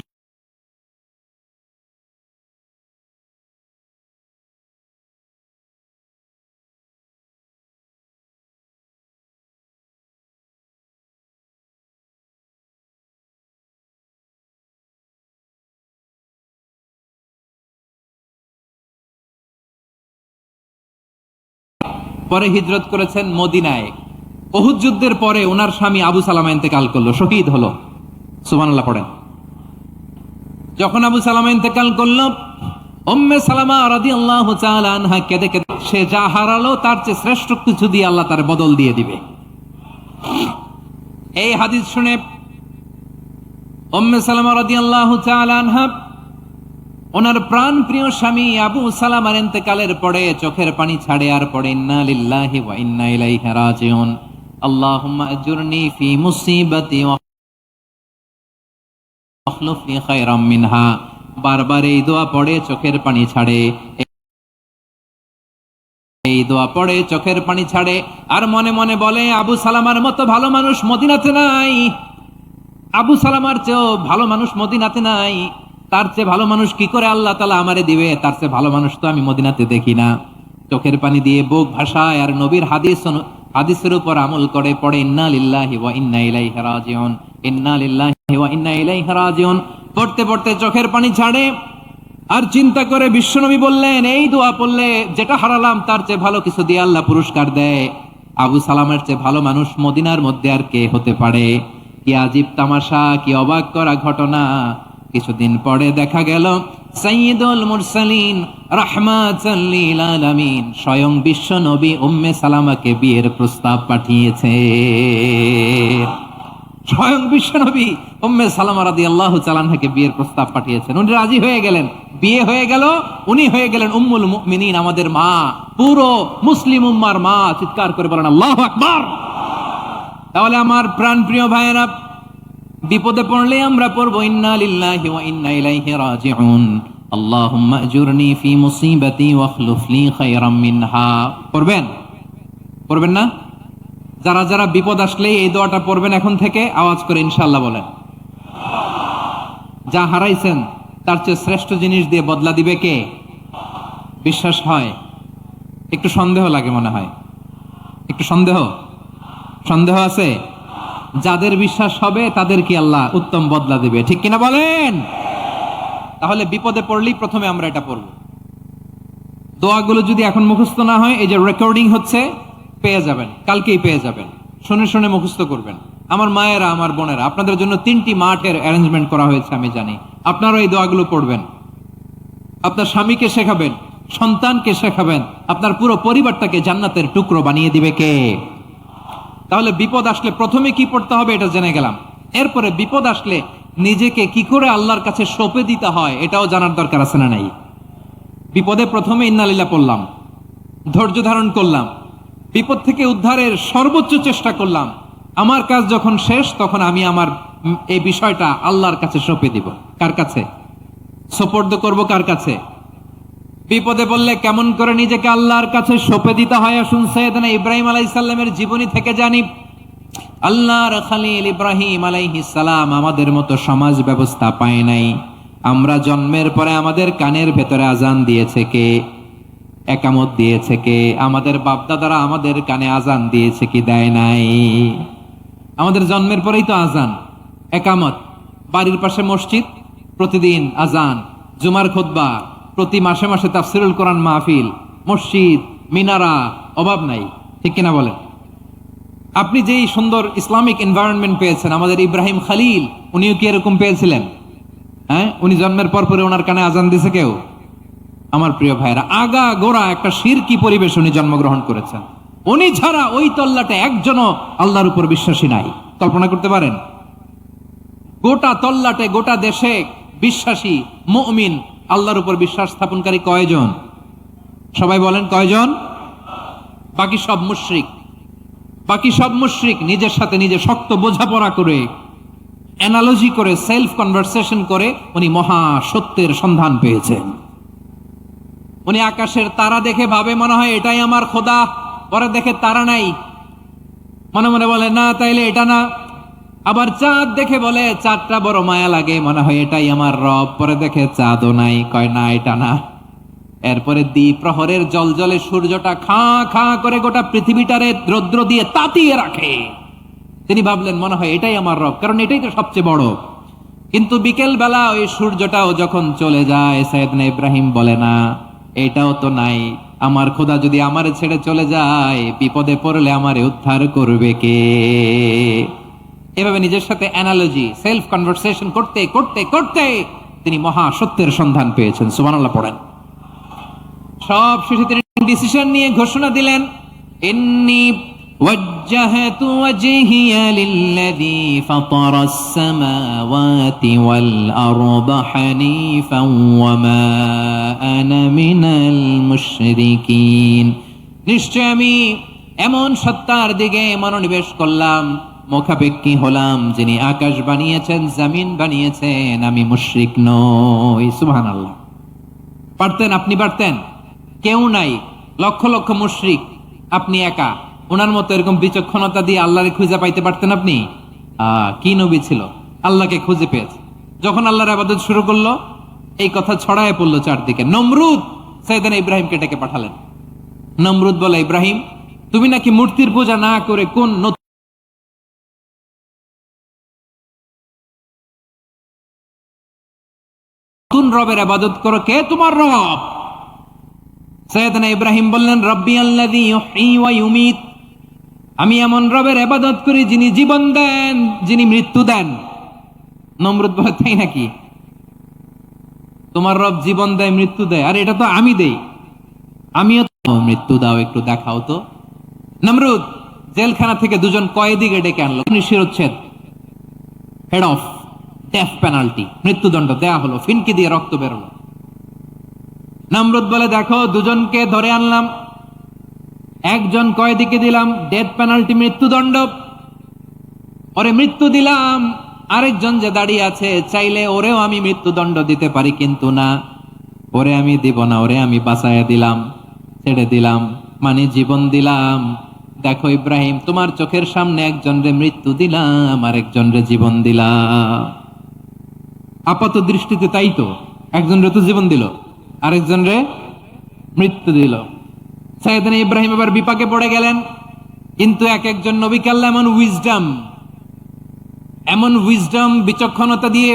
পরে হিজরত করেছেন মদিনায়। উহুদ যুদ্ধের পরে ওনার স্বামী আবু সালামা ইন্তেকাল করলো, শহীদ হলো। সুবহানাল্লাহ পড়েন। যখন আবু সালামা ইন্তেকাল করলো, উম্মে সালামা রাদিয়াল্লাহু তাআলা আনহা কেঁদে কেঁদে, সে যা হারালো তার চেয়ে শ্রেষ্ঠ কিছু দিয়ে আল্লাহ তার বদল দিয়ে দিবে। এই হাদিস শুনে উম্মে সালামা রাদিয়াল্লাহু তাআলা আনহা ওনার প্রাণ প্রিয় স্বামী আবু সালামার ইন্তেকালের পরে চোখের পানি ছাড়ে, আর পড়ে ইন্না লিল্লাহি ওয়া ইন্না ইলাইহি রাজিউন। আল্লাহুম্মা আজুরনি ফি মুসিবাতি ওয়াখলুফ লি খায়রাম মিনহা। বারবার এই দোয়া পড়ে চোখের পানি ছাড়ে, এই দোয়া পড়ে চোখের পানি ছাড়ে, আর মনে মনে বলে আবু সালামার মতো ভালো মানুষ মদিনাতে নাই, আবু সালামার চেয়েও ভালো মানুষ মদিনাতে নাই, তার চেয়ে ভালো মানুষ কি করে আল্লাহ তাআলা আমারে দিবে, তার চেয়ে ভালো মানুষ তো আমি মদিনাতে দেখি না। চোখের পানি দিয়ে বুক ভাসায় আর নবীর হাদিসের উপর আমল করে পড়ে ইন্না লিল্লাহি ওয়া ইন্না ইলাইহি রাজিউন, ইন্না লিল্লাহি ওয়া ইন্না ইলাইহি রাজিউন। পড়তে পড়তে চোখের পানি ছাড়ে, আর চিন্তা করে বিশ্বনবী বললেন, এই দোয়া পড়লে যেটা হারালাম তার চেয়ে ভালো কিছু দিয়ে আল্লাহ পুরস্কার দেয়। আবু সালামের চেয়ে ভালো মানুষ মদিনার মধ্যে আর কে হতে পারে? কি আজীব তামাশা, কি অবাক করা ঘটনা। কিছুদিন পরে দেখা গেল সাইয়্যিদুল মুরসালিন রাহমাতাল লিল আলামিন স্বয়ং বিশ্ব নবী উম্মে সালামাকে বিয়ের প্রস্তাব পাঠিয়েছে। স্বয়ং বিশ্ব নবী উম্মে সালামা রাদিয়াল্লাহু তাআলা আনহাকে বিয়ের প্রস্তাব পাঠিয়েছেন। উনি রাজি হয়ে গেলেন, বিয়ে হয়ে গেল, উনি হয়ে গেলেন উম্মুল মুমিনিন, আমাদের মা, পুরো মুসলিম উম্মার মা। চিৎকার করে বলেন আল্লাহু আকবার। তাহলে আমার প্রাণ প্রিয় ভাইয়েরা, বিপদে পড়লে আমরা পড়বো ইন্না লিল্লাহি ওয়া ইন্না ইলাইহি রাজিউন। আল্লাহুম্মা আজুরনি ফি মুসিবাতি ওয়াখলুফ লি খায়রাম মিনহা। পড়বেন? পড়বেন না? যারা যারা বিপদ আসলেই এই দোয়াটা পড়বেন এখন থেকে আওয়াজ করে ইনশাআল্লাহ বলেন। যা হারাইছেন তার চেয়ে শ্রেষ্ঠ জিনিস দিয়ে বদলা দিবে কে? বিশ্বাস হয়? একটু সন্দেহ লাগে মনে হয়, একটু সন্দেহ আছে? যাদের বিশ্বাস হবে তাদের কি আল্লাহ উত্তম বদলা দিবে, ঠিক কিনা বলেন? তাহলে বিপদে পড়লেই প্রথমে আমরা এটা পড়ব। দোয়াগুলো যদি এখন মুখস্থ না হয়, এই যে রেকর্ডিং হচ্ছে, পেয়ে যাবেন, কালকেই পেয়ে যাবেন। শুনে শুনে মুখস্থ করবেন। আমার মায়েরা, আমার বোনেরা, আপনাদের জন্য 3টি মাঠের অ্যারেঞ্জমেন্ট করা হয়েছে, আমি জানি। আপনারা এই দোয়াগুলো পড়বেন, আপনার স্বামীকে শেখাবেন, সন্তানকে শেখাবেন, আপনার পুরো পরিবারটাকে জান্নাতের টুকরো বানিয়ে দিবে কে? তাহলে বিপদ আসলে প্রথমে কি পড়তে হবে এটা জেনে গেলাম। এরপরে বিপদ আসলে নিজেকে কি করে আল্লাহর কাছে সঁপে দিতে হয় এটাও জানার দরকার আছে না নাই? বিপদে প্রথমে ইন্নালিল্লাহ পড়লাম, ধৈর্য ধারণ করলাম, বিপদ থেকে উদ্ধারের সর্বোচ্চ চেষ্টা করলাম। আমার কাজ যখন শেষ, তখন আমি আমার এই বিষয়টা আল্লাহর কাছে সঁপে দিব। কার কাছে সোপর্দ করব? কার কাছে? বিপদে পড়লে কেমন করে নিজেকে আল্লাহর কাছে সঁপে দিতে হয় আসুন সাইয়েদনা ইব্রাহিম আলাইহিস সালামের জীবনী থেকে জানি। আল্লাহর খলিল ইব্রাহিম আলাইহিস সালাম আমাদের মতো সমাজ ব্যবস্থা পায় নাই। আমরা জন্মের পরে আমাদের কানের ভেতরে আজান দিয়েছে কে? একামত দিয়েছে কে? আমাদের বাপদাদারা আমাদের কানে আজান দিয়েছে কি দেয় নাই? আমাদের জন্মের পরেই তো আজান, একামত, বাড়ির পাশে মসজিদ, প্রতিদিন আজান, জুমার খুতবা, প্রতি মাসে মাসে তাফসিরুল কোরআন মাহফিল, মসজিদ, মিনারা, অভাব নাই, ঠিক কিনা বলেন? আপনি যেই সুন্দর ইসলামিক এনভায়রনমেন্ট পেয়েছেন, আমাদের ইব্রাহিম খলিল উনিও কি এরকম পেয়েছিলেন? হ্যাঁ, উনি জন্মের পর পরে ওনার কানে আজান দিছে কেউ? আমার প্রিয় ভাইরা, আগা গোড়া একটা শিরকি পরিবেশ উনি জন্মগ্রহণ করেছেন। উনি ছাড়া ওই তল্লাটে একজনও আল্লাহর উপর বিশ্বাসী নাই। কল্পনা করতে পারেন? গোটা তল্লাটে, গোটা দেশে বিশ্বাসী মুমিন, আল্লাহর উপর বিশ্বাস স্থাপনকারী কয়জন? সবাই বলেন কয়জন? বাকি সব মুশরিক। বাকি সব মুশরিক নিজের সাথে নিজে শক্ত বোঝাপড়া করে, অ্যানালজি করে, সেলফ কনভারসেশন করে উনি মহা সত্যের সন্ধান পেয়েছেন। উনি আকাশের তারা দেখে ভাবে মনে হয় এটাই আমার খোদা, পরে দেখে তারা নাই, মনে মনে বলে না তাইলে এটা না। আবার চাঁদ দেখে বলে চাঁদটা বড় মায়া লাগে, মনে হয় এটাই আমার রব, পরে দেখে চাঁদও নাই, কয় না এটা না। এরপরে দ্বীপ প্রহরের জলজলে সূর্যটা খা খা করে গোটা পৃথিবীটারে রৌদ্র দিয়ে তাতিয়ে রাখে। তিনি ভাবলেন মনে হয় এটাই আমার রব, কারণ এটাই তো সবচেয়ে বড়। কিন্তু বিকেল বেলা ওই সূর্যটাও যখন চলে যায়, সাইয়েদনা ইব্রাহিম বলে না এটাও তো নাই, আমার খোদা যদি আমারে ছেড়ে চলে যায়, বিপদে পড়লে আমারে উদ্ধার করবে কে? এভাবে নিজের সাথে অ্যানালজি, সেলফ কনভারসেশন করতে করতে করতে তিনি মহা সত্যের সন্ধান পেয়েছেন। সুবহানাল্লাহ পড়েন। সব শেষে তিনি ডিসিশন নিয়ে ঘোষণা দিলেন, ইন্নী ওয়াজ্জাহতু ওয়াজহিয়া লিল্লাযী ফাতারাস সামাওয়াতি ওয়াল আরদা হানিফান ওয়া মা আনা মিনাল মুশরিকিন। নিশ্চয় আমি এমন সত্তার দিকে মনোনিবেশ করলাম, মুখাপেক্ষী হলাম, যিনি আকাশ বানিয়েছেন, জমিন বানিয়েছেন, আমি মুশরিক নই। সুবহানাল্লাহ। পারতেন? আপনি পারতেন? কেউ নাই, লক্ষ লক্ষ মুশরিক, আপনি একা। ওনার মতো এরকম বিচক্ষণতা দিয়ে আল্লাহরে খুঁজে পাইতে পারতেন আপনি? কি নবী ছিল, আল্লাহকে খুঁজে পেয়েছে। যখন আল্লাহর ইবাদত শুরু করলো, এই কথা ছড়ায় পড়লো চারদিকে। নমরুদ সাইয়েদনা ইব্রাহিমকে ডেকে পাঠালেন। নমরুদ বলে, ইব্রাহিম তুমি নাকি মূর্তির পূজা না করে কোন নতুন রবের ইবাদত করো, কে তোমার রব? সাইয়েদনা ইব্রাহিম বললেন, রব্বি আল্লাযী ইউহয়ী ওয়া ইউমীত, আমি এমন রবের ইবাদত করি যিনি জীবন দেন, যিনি মৃত্যু দেন। নমরুদ বলে, তাই নাকি? তোমার রব জীবন দেয়, মৃত্যু দেয়, আর এটা তো আমি দেই, আমিও মৃত্যু দাও, একটু দেখাও তো। নমরুদ জেলখানা থেকে দুজন কয়েদিকে ডেকে আনলো, শিরোচ্ছেদ, হেড অফ ডেথ পেনাল্টি, মৃত্যুদণ্ড দেয়া হলো, ফিনকি দিয়ে রক্ত বেরোলো। নমরুদ বলে, দেখো দুজনকে ধরে আনলাম, একজন কয়েদিকে দিলাম ডেথ পেনাল্টি, মৃত্যুদণ্ড, ওরে মৃত্যু দিলাম। আরেকজন যে দাঁড়িয়ে আছে, চাইলে ওরেও আমি মৃত্যুদণ্ড দিতে পারি, কিন্তু না, ওরে আমি দিব না, ওরে আমি বাঁচাইয়া দিলাম, ছেড়ে দিলাম, মানে জীবন দিলাম। দেখো ইব্রাহিম, তোমার চোখের সামনে একজন রে মৃত্যু দিলাম, আরেকজন রে জীবন দিলাম। আপাত দৃষ্টিতে তাই তো, একজন রে তো জীবন দিল, আরেকজন রে মৃত্যু দিল। সাইয়েদনা ইব্রাহিম এবার বিপাকে পড়ে গেলেন। কিন্তু এক একজন নবীকে আল্লাহ এমন উইজডম বিচক্ষণতা দিয়ে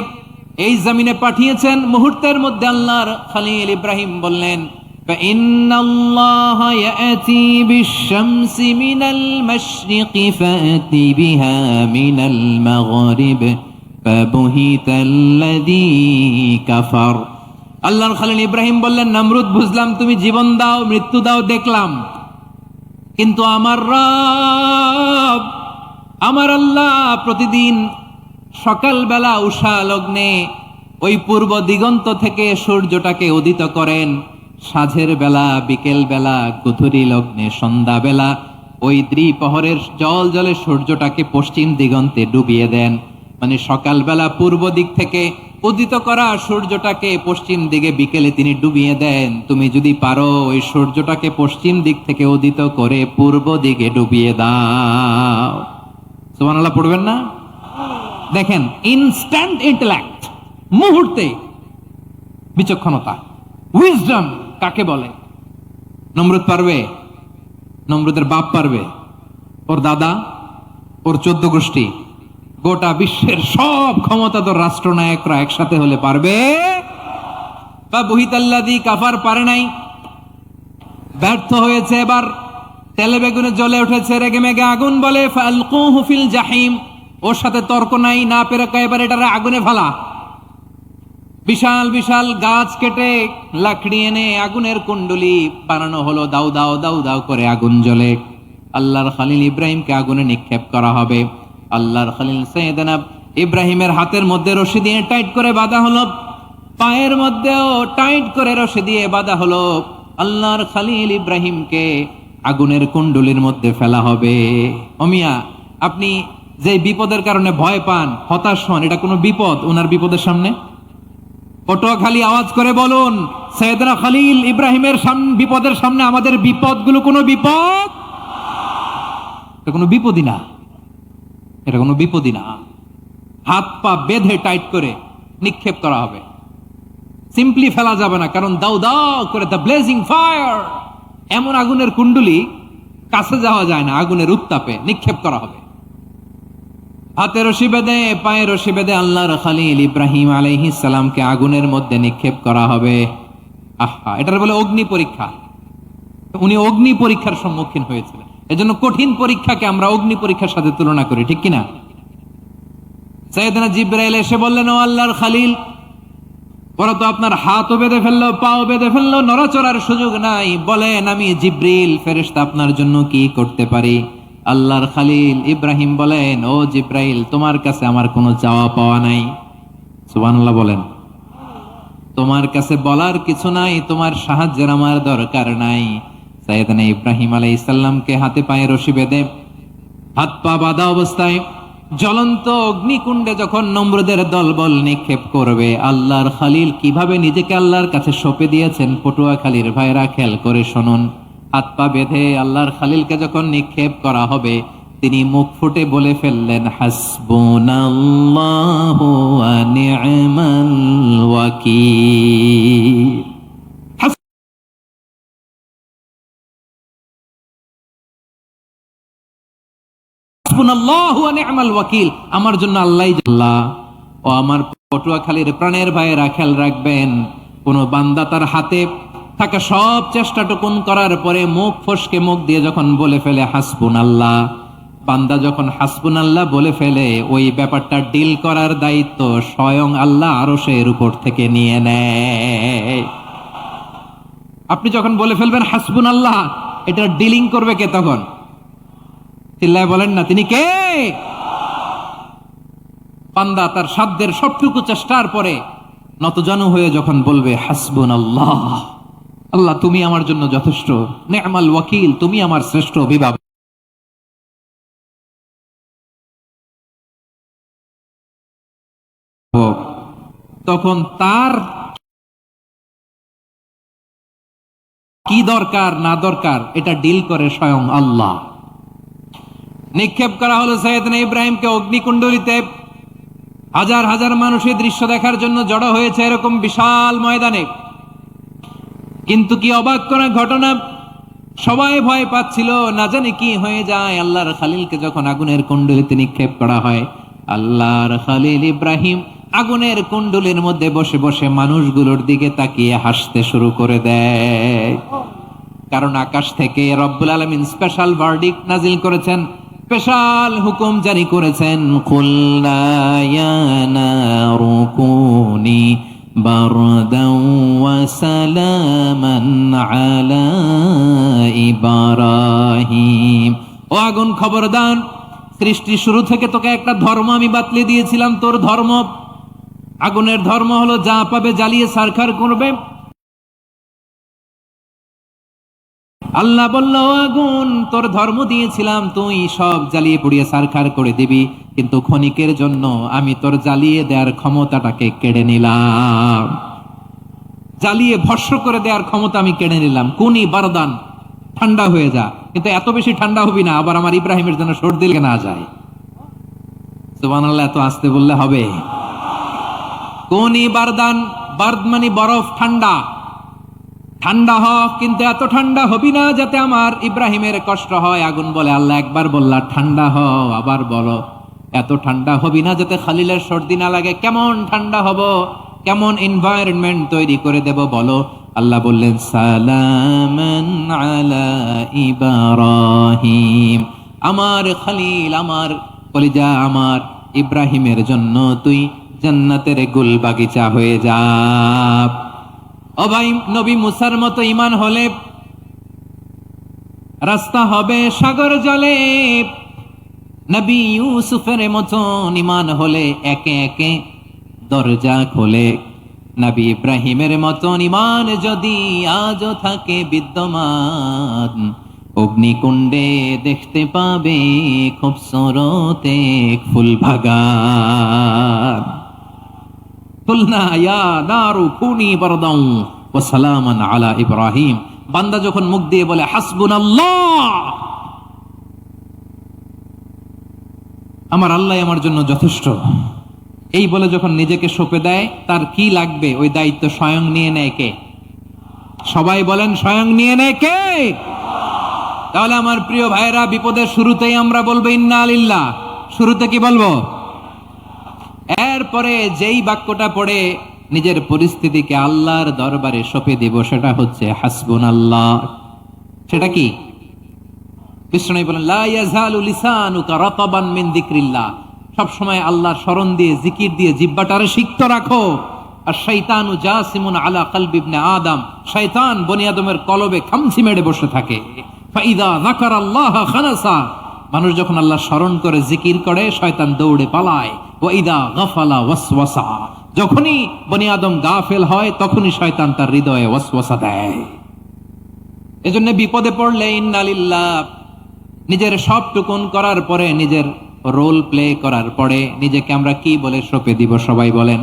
এই জমিনে পাঠিয়েছেন, মুহূর্তের মধ্যে আল্লাহর খলিল ইব্রাহিম বললেন, ইন্নাল্লাহা ইয়াতি বিশ-শামসি মিনাল মাশরিকি ফাতি বিহা মিনাল মাগরিব ফাবুহিতাল্লাযী কাফার। আল্লাহর খলিল ইব্রাহিম বললেন, নমরুদ বুঝলাম তুমি জীবন দাও, মৃত্যু দাও, দেখলাম, কিন্তু আমার রব, আমার আল্লাহ প্রতিদিন সকালবেলা উষা লগ্নে ওই পূর্ব দিগন্ত থেকে সূর্যটাকে উদিত করেন, সাঁঝের বেলা, বিকেল বেলা, গধূলি লগ্নে, সন্ধ্যা বেলা ওই দ্বিপ্রহরের জল জলে সূর্যটাকে পশ্চিম দিগন্তে ডুবিয়ে দেন। মানে সকালবেলা পূর্ব দিক থেকে উদিত করা সূর্যটাকে পশ্চিম দিকে বিকেলে তিনি ডুবিয়ে দেন। তুমি যদি পারো ওই সূর্যটাকে পশ্চিম দিক থেকে উদিত করে পূর্ব দিকে ডুবিয়ে দাও। সুবহানাল্লাহ পড়বেন না? দেখেন, ইনস্ট্যান্ট ইন্টেলেক্ট, মুহূর্তে বিচক্ষণতা, উইজডম কাকে বলে? নমরুদ পারবে? নমরুদের বাপ পারবে? ওর দাদা, ওর 14 গোষ্ঠী, গোটা বিশ্বের সব ক্ষমতাধর রাষ্ট্রনায়করা একসাথে হলে পারবে? বা বুহিতাল্লাযী কাফার পারে নাই, ব্যর্থ হয়েছে। এবার তেলে বেগুনে জ্বলে উঠেছে, রেগে মেগে আগুন বলে ফালকুহু ফিল জাহিম। ওর সাথে তর্ক নাই, না পেরে এবার এটারে আগুনে ফেলা। বিশাল বিশাল গাছ কেটে লাকড়ি এনে আগুনের কুণ্ডলি বানানো হলো, দাউ দাউ দাউ দাউ করে আগুন জ্বলে। আল্লাহর খলিল ইব্রাহিমকে আগুনে নিক্ষেপ করা হবে। আল্লাহর খলিল সাইয়েদনা ইব্রাহিমের হাতের মধ্যে রশি দিয়ে টাইট করে বাঁধা হলো, পায়ের মধ্যেও টাইট করে রশি দিয়ে বাঁধা হলো। আল্লাহর খলিল ইব্রাহিমকে আগুনের কুণ্ডলির মধ্যে ফেলা হবে। অমিয়া, আপনি যে বিপদের কারণে ভয় পান, হতাশ হন, এটা কোনো বিপদ ওনার বিপদের সামনে? পটুয়াখালী আওয়াজ করে বলুন, সাইয়েদনা খলিল ইব্রাহিমের বিপদের সামনে আমাদের বিপদগুলো কোনো বিপদ? এটা কোনো বিপদই না, এটা কোনো বিপদই না। হাত পা বেঁধে টাইট করে নিক্ষেপ করা হবে, সিম্পলি ফেলা যাবে না, কারণ দাউ দাউ করে দ্য ব্লেজিং ফায়ার, এমন আগুনের কুণ্ডলি কাছে যাওয়া যায় না, আগুনের উত্তাপে নিক্ষেপ করা হবে। হাতে রশি বেঁধে, পায়ে রশি বেঁধে আল্লাহর খলিল ইব্রাহিম আলাইহিস সালামকে আগুনের মধ্যে নিক্ষেপ করা হবে। আহা, এটার বলে অগ্নি পরীক্ষা। উনি অগ্নি পরীক্ষার সম্মুখীন হয়েছিলেন। এজন্য কঠিন পরীক্ষাকে আমরা অগ্নি পরীক্ষার সাথে তুলনা করি, ঠিক কিনা? সাইয়েদনা জিবরাইল এসে বললেন, ও আল্লাহর খলিল, ওরা তো আপনার হাতও বেঁধে ফেললো, পাও বেঁধে ফেললো, নড়াচড়ার সুযোগ নাই, বলেন আমি জিবরিল ফেরেশতা আপনার জন্য কি করতে পারি? আল্লাহর খলিল ইব্রাহিম বলেন, ও জিবরাইল, তোমার কাছে আমার কোনো চাওয়া পাওয়া নাই। সুবহানাল্লাহ বলেন। তোমার কাছে বলার কিছু নাই, তোমার সাহায্যের আমার দরকার নাই। সাইয়েদনা ইব্রাহিম আলাইহিস সালামকে হাতে পায়ে রশি বেঁধে, হাত পা বাঁধা অবস্থায় জ্বলন্ত অগ্নিকুণ্ডে যখন নমরুদের দলবল নিক্ষেপ করবে, আল্লাহর খলিল কিভাবে নিজেকে আল্লাহর কাছে সঁপে দিয়েছেন, পটুয়াখালীর ভাইরা খেয়াল করে শুনুন। হাত পা বেঁধে আল্লাহর খলিলকে যখন নিক্ষেপ করা হবে, তিনি মুখ ফুটে বলে ফেললেন, হাসবুনাল্লাহু ওয়া নি'মাল ওয়াকিল। হাসবুনাল্লাহু ওয়া নি'মাল ওয়াকিল, আমার জন্য আল্লাহই আল্লাহ। ও আমার পটুয়াখালীর প্রাণের ভাইয়েরা, খেয়াল রাখবেন, কোন বান্দা তার হাতে থাকা সব চেষ্টাটুকুন করার পরে মুখ ফসকে মুখ দিয়ে যখন বলে ফেলে হাসবুনাল্লাহ, বান্দা যখন হাসবুনাল্লাহ বলে ফেলে, ওই ব্যাপারটা ডিল করার দায়িত্ব স্বয়ং আল্লাহ আরশের উপর থেকে নিয়ে নেয়। আপনি যখন বলে ফেলবেন হাসবুনাল্লাহ, এটা ডিলিং করবে কে তখন? চিল্লায় বলেন না, তিনি কে? বান্দা তার সাধ্যের সবটুকু চেষ্টার পরে নতজানু হয়ে যখন বলবে হাসবুনাল্লাহ, আল্লাহ তুমি আমার জন্য যথেষ্ট, নি'মাল ওয়াকিল, তুমি আমার শ্রেষ্ঠ অভিভাবক, তখন তার কি দরকার না দরকার এটা ডিল করে স্বয়ং আল্লাহ। নিক্ষেপ করা হলো সাইয়েদনা ইব্রাহিমকে অগ্নিকুণ্ডলিতে। হাজার হাজার মানুষ এই দৃশ্য দেখার জন্য জড়ো হয়েছে এরকম বিশাল ময়দানে। কিন্তু কি অবাক করা ঘটনা, সবাই ভয় পাচ্ছিল, না জানি কি হয়ে যায়। আল্লাহর খলিলকে যখন আগুনের কুণ্ডলিতে নিক্ষেপ করা হয়, আল্লাহর খলিল ইব্রাহিম আগুনের কুণ্ডলির মধ্যে বসে বসে মানুষগুলোর দিকে তাকিয়ে হাসতে শুরু করে দেয়। কারণ আকাশ থেকে রব্বুল আলামিন স্পেশাল ভার্ডিক্ট নাজিল করেছেন, স্পেশাল হুকুম জারি করেছেন, কুল্লা ইয়া নারু কুনি বারদাও ওয়া সালামান আলা ইব্রাহিম। ও আগুন, খবরদার, সৃষ্টির শুরু থেকে তোকে একটা ধর্ম আমি বাতলে দিয়েছিলাম। তোর ধর্ম, আগুনের ধর্ম হলো যা পাবে জ্বালিয়ে সারখার করবে। আল্লাহ বলল, আগুন তোর ধর্ম দিয়েছিলাম, তুই সব জ্বালিয়ে পুড়িয়ে ছারখার করে দিবি, কিন্তু ক্ষণিকের জন্য আমি তোর জ্বালিয়ে দেওয়ার ক্ষমতাটাকে কেড়ে নিলাম, জ্বালিয়ে ভস্ম করে দেওয়ার ক্ষমতা আমি কেড়ে নিলাম। কুনি বারদান, ঠান্ডা হয়ে যা, কিন্তু এত বেশি ঠান্ডা হবি না আবার আমার ইব্রাহিমের জন্য সর্দি লেগে না যায়। সুবহানাল্লাহ, এত আসতে বললে হবে? কুনি বারদান, বারদ মানে বরফ, ঠান্ডা, ঠান্ডা হ, কিন্তু এত ঠান্ডা হবি না যাতে আমার ইব্রাহিমের কষ্ট হয়। আগুন বলে, আল্লাহ একবার বললা ঠান্ডা হ, আবার বলো এত ঠান্ডা হবি না যাতে খালিলের সর্দি না লাগে। কেমন ঠান্ডা হব, কেমন এনভায়রনমেন্ট তৈরি করে দেব বলো? আল্লাহ বললেন, সালামান আলা ইব্রাহিম, আমার খলিল, আমার কলিজা, আমার ইব্রাহিমের জন্য তুই জান্নাতের গুল বাগিচা হয়ে যা। ও ভাই, নবী মুসার মতো ঈমান হলে রাস্তা হবে সাগর জলে, নবী ইউসুফের মতন ঈমান হলে একে একে দরজা খোলে, নবী ইব্রাহিমের মতন ঈমান যদি আজও থাকে বিদ্যমান, অগ্নিকুণ্ডে দেখতে পাবে খুবসুরত এক ফুল বাগান। কুলনা ইয়া নারু কুনি বারদান ওয়া সালামান আলা ইব্রাহিম। বান্দা যখন মুখ দিয়ে বলে হাসবুনাল্লাহ, আমার আল্লাহ আমার জন্য যথেষ্ট, এই বলে যখন নিজেকে সঁপে দেয়, তার কি লাগবে ওই দায়িত্ব স্বয়ং নিয়ে নেয় কে? সবাই বলেন, স্বয়ং নিয়ে নেয় কে? তাহলে আমার প্রিয় ভাইরা, বিপদের শুরুতেই আমরা বলবো ইন্না লিল্লাহ। শুরুতে কি বলবো? এরপরে যেই বাক্যটা পড়ে নিজের পরিস্থিতিকে আল্লাহর দরবারে সঁপে দিব, সেটা হচ্ছে হাসবুনাল্লাহ। সেটা কি? বিষ্ণু বলেন, লা ইয়াজালু লিসানুকা রাতাবান মিন যিকরিল্লাহ, সব সময় আল্লাহর স্মরণ দিয়ে, জিকির দিয়ে জিহ্বাটারে সিক্ত রাখো। আর শয়তানু জাসিমুন আলা কলবি ইবনে আদম, শয়তান বনি আদমের কলবে খামচি মেরে বসে থাকে। ফাইদা যাকারাল্লাহ খানাসা, মানুষ যখন আল্লাহ স্মরণ করে, জিকির করে, শয়তান দৌড়ে পালায়। ওয়া ইদা গাফালা ওয়াসওয়াসা, যখনই বনি আদম গাফেল হয় তখনই শয়তান তার হৃদয়ে ওয়াসওয়াসা দেয়। এজন্য বিপদে পড়লে ইন্না লিল্লাহ, নিজের সবটুকুন করার পরে, নিজের রোল প্লে করার পরে নিজেকে আমরা কি বলে সঁপে দিব? সবাই বলেন,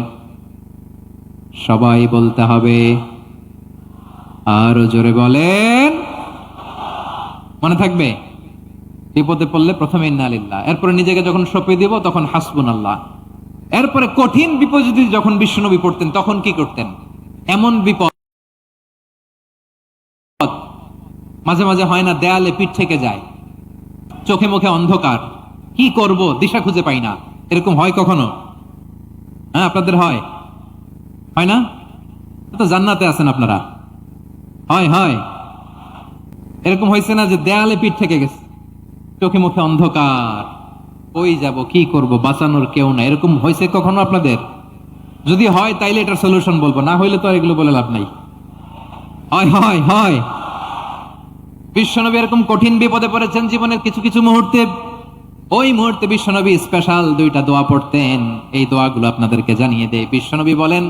সবাই বলতে হবে, আরো জোরে বলেন, মনে থাকবে? বিপদে পড়লে প্রথমে ইন্না লিল্লাহ, এরপরে নিজেকে যখন সঁপে দিব তখন হাসবুনাল্লাহ। এরপরে কঠিন বিপদ যদি যখন বিশ্বনবী পড়তেন তখন কি করতেন? এমন বিপদ মাঝে মাঝে হয় না, দেয়ালে পিঠ থেকে যায়, চোখে মুখে অন্ধকার, কি করব দিশা খুঁজে পাই না, এরকম হয় কখনো? হ্যাঁ, আপনাদের হয়? হয় না? তো জান্নাতে আছেন আপনারা। হয় হয়, এরকম হয়েছে না যে দেয়ালে পিঠ থেকে গেছে, চোখে মুখে অন্ধকার, ওই যাব, কি করব, বাঁচানোর কেউ না, এরকম হয়েছে কখনো আপনাদের? যদি হয় তাইলে এটার সলিউশন বলবো, না হইলে তো আর এগুলো বলে লাভ নাই। হয় হয় হয়, বিশ্বনবী এরকম কঠিন বিপদে পড়েছেন জীবনের কিছু কিছু মুহূর্তে। ওই মুহূর্তে বিশ্বনবী স্পেশাল দুইটা দোয়া পড়তেন, এই দোয়াগুলো আপনাদেরকে জানিয়ে দেয়। বিশ্বনবী বলেন,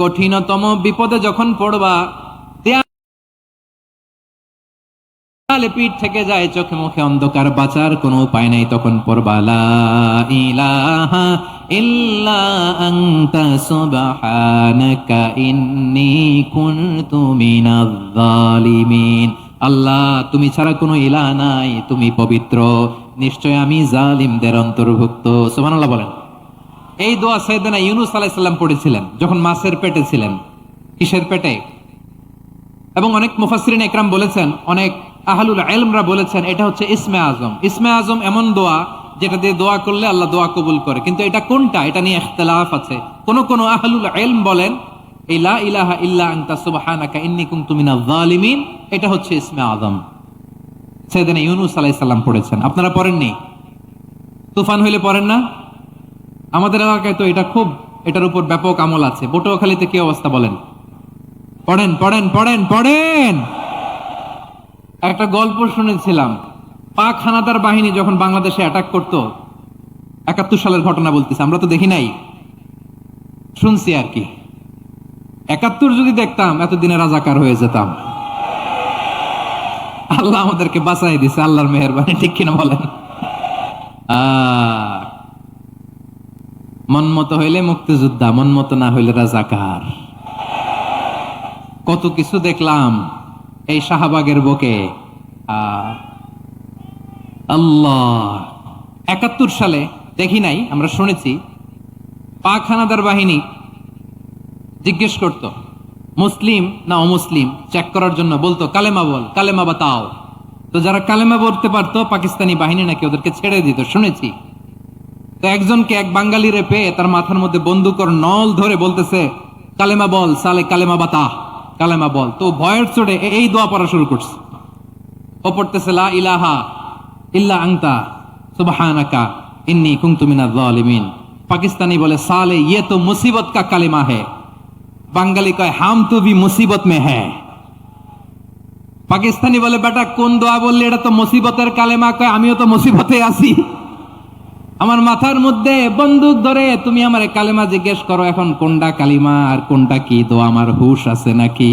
কঠিনতম বিপদে যখন পড়বা, দেয়ালে পিঠ থেকে যায়, চোখে মুখে অন্ধকার, বাঁচার কোনো উপায় নাই, তখন পড়বা লা ইলাহা ইল্লা আনতা সুবহানাকা ইন্নী কুনতু মিনাজ জালিমিন। আল্লাহ, তুমি ছাড়া কোনো ইলাহ নাই, তুমি পবিত্র, নিশ্চয় আমি জালিমদের অন্তর্ভুক্ত। সুবহানাল্লাহ বলেন। এই দোয়া সাইয়েদনা ইউনূস আলাইহিস সালাম পড়েছিলেন যখন মাছের পেটে ছিলেন। কিসের পেটে? এবং অনেক মুফাসসিরিন ইকরাম বলেছেন, অনেক আহলুল ইলমরা বলেছেন, এটা হচ্ছে ইসমে আজম। ইসমে আজম এমন দোয়া যেটা দিয়ে দোয়া করলে আল্লাহ দোয়া কবুল করে, কিন্তু এটা কোনটা, এটা নিয়ে ইখতিলাফ আছে। কোন কোন আহলুল ইলম বলেন এই লা ইলাহা ইল্লা আনতা সুবহানাকা ইন্নী কুনতু মিনাজ জালিমিন, এটা হচ্ছে ইসমে আজম। সাইয়েদনা ইউনূস আলাইহিস সালাম পড়েছেন, আপনারা পড়েননি? তুফান হইলে পড়েন না? আমাদের এলাকায় তো এটা খুব, এটার উপর ব্যাপক আমল আছে। পটুয়াখালীতে কি অবস্থা বলেন? পড়েন পড়েন পড়েন পড়েন। একটা গল্প শুনেছিলাম, পাক হানাদার বাহিনী যখন বাংলাদেশে অ্যাটাক করত, ৭১ সালের ঘটনা বলতেছে, আমরা তো দেখি নাই, শুনছি আর কি। ৭১ যদি দেখতাম এতদিনে রাজাকার হয়ে যেতাম। আল্লাহ আমাদেরকে বাঁচাই দিছে, আল্লাহর মেহেরবানি, ঠিক কিনা বলেন? আহ মন মতো হইলে মুক্তিযোদ্ধা, মন মতো না হইলে রাজাকার। কত কিছু দেখলাম এই শাহবাগের বুকে। আল্লাহ 71 সালে দেখি নাই, আমরা শুনেছি পাক হানাদার বাহিনী জিজ্ঞেস করত মুসলিম না অমুসলিম চেক করার জন্য, বলতো কালেমা বল, কালেমা বাতাও। তো যারা কালেমা বলতে পারতো পাকিস্তানি বাহিনী নাকি ওদেরকে ছেড়ে দিত, শুনেছি। তো একজনকে, এক বাঙালিরে পেয়ে তার মাথার মধ্যে বন্দুকর নল ধরে বলতেছে কালেমা বল সালে, কালেমা বাতা, কালেমা বল। তো ভয়ের চড়ে এই দোয়া পড়া শুরু করছে। ও পড়তেছে লা ইলাহা ইল্লা আনতা সুবহানাকা ইন্নী কুনতু মিনাজ জালিমিন। পাকিস্তানি বলে সালে ইয়ে তো মুসিবত কা কালিমা है। বাঙালি কয় হাম তো ভি মুসিবত মে হ্যায়। পাকিস্তানি বলে বেটা কোন দোয়া বললি, এটা তো মুসিবতের কালেমা। কয় আমিও তো মুসিবতে আছি, আমার মাথার মধ্যে বন্দুক ধরে তুমি আমার কালেমা জিজ্ঞেস করো, এখন কোনটা কালিমা আর কোনটা কি দোয়া, আমার হুশ আছে নাকি?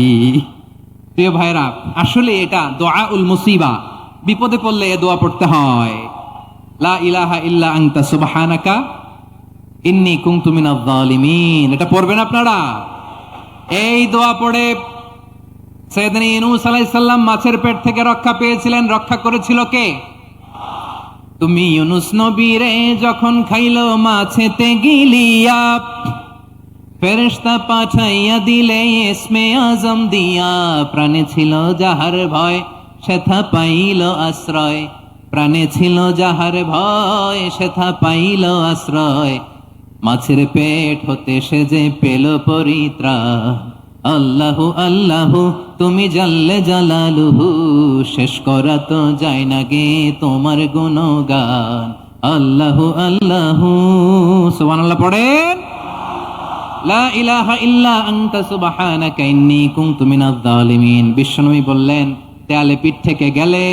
প্রিয় ভাইরা, আসলে এটা দোয়াউল মুসিবা, বিপদে পড়লে এ দোয়া পড়তে হয়। লা ইলাহা ইল্লা আনতা সুবহানাকা ইন্নী কুনতু মিনাজ জালিমিন। এটা পড়বেন আপনারা। এই দোয়া পড়ে সাইয়েদনা ইউনূস আলাইহিস সালাম মাছের পেট থেকে রক্ষা পেয়েছিলেন। রক্ষা করেছিল কে? তুমি ইউনূস নবীরে যখন খাইলো মাছেতে গিলিয়া, ফেরেশতা পাঠাইয়া দিলে ইসমে আজম দিয়া। প্রাণে ছিল যাহার ভয় সেথা পাইল আশ্রয়, প্রাণে ছিল যাহার ভয় সেথা পাইল আশ্রয়। মাছের পেট হতে সে যে পেল পরিত্রাণ। আল্লাহু আল্লাহু তুমি জাল্লে জালালুহু, শেষ করা তো যায় না গে তোমার গুণগান। আল্লাহু আল্লাহু সুবহানাল্লাহ পড়েন। লা ইলাহা ইল্লা আনতা সুবহানাকা ইন্নী কুনতু মিনাজ জালিমিন। বিশ্বনবী বললেন দেয়ালে পিঠ থেকে গেলে,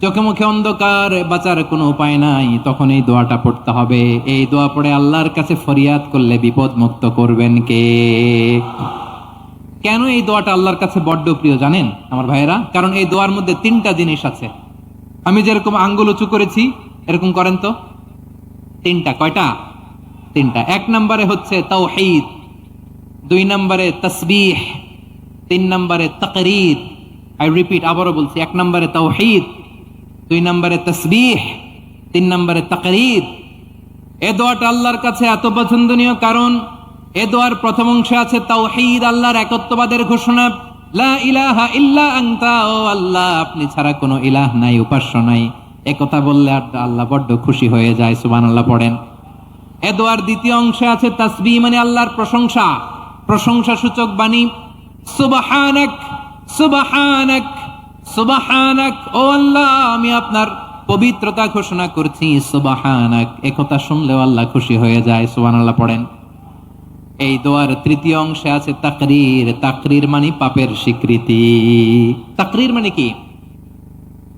চোখে মুখে অন্ধকার, বাঁচার কোনো উপায় নাই, তখন এই দোয়াটা পড়তে হবে। এই দোয়া পড়ে আল্লাহর কাছে ফরিয়াদ করলে বিপদ মুক্ত করবেন কে? কেন এই দোয়াটা আল্লাহর কাছে বড্ড প্রিয় জানেন আমার ভাইয়েরা? কারণ এই দোয়ার মধ্যে 3টা জিনিস আছে। আমি যেরকম আঙ্গুল উঁচু করেছি এরকম করেন তো। 3টা। কয়টা? 3টা। 1 নম্বরে হচ্ছে তাওহীদ, 2 নম্বরে তাসবিহ, 3 নম্বরে তাকরীর। আই রিপিট, আবারও বলছি, 1 নম্বরে তাওহীদ, 2 নম্বরে তাসবিহ, 3 নম্বরে তাকরীর। এই দোয়াটা আল্লাহর কাছে এত পছন্দনীয় কারণ এ দোয়ার প্রথম অংশে আছে তাওহীদ, আল্লাহর একত্ববাদের ঘোষণা। লা ইলাহা ইল্লা আনতা, ও আল্লাহ আপনি ছাড়া কোনো ইলাহ নাই, উপাস্য নাই। একথা বললে আল্লাহ বড্ড খুশি হয়ে যায়। সুবহানাল্লাহ পড়েন। এ দোয়ার দ্বিতীয় অংশে আছে তাসবিহ, মানে আল্লাহর প্রশংসা, প্রশংসা সূচক বাণী। সুবহানাক সুবহানাক সুবহানাক, ও আল্লাহ আমি আপনার পবিত্রতা ঘোষণা করছি। সুবহানাক, একথা শুনলেও আল্লাহ খুশি হয়ে যায়। সুবহানাল্লাহ পড়েন। এই দোয়ার তৃতীয় অংশে আছে তাকরীর। তাকরীর মানে পাপের স্বীকৃতি। তাকরীর মানে কি?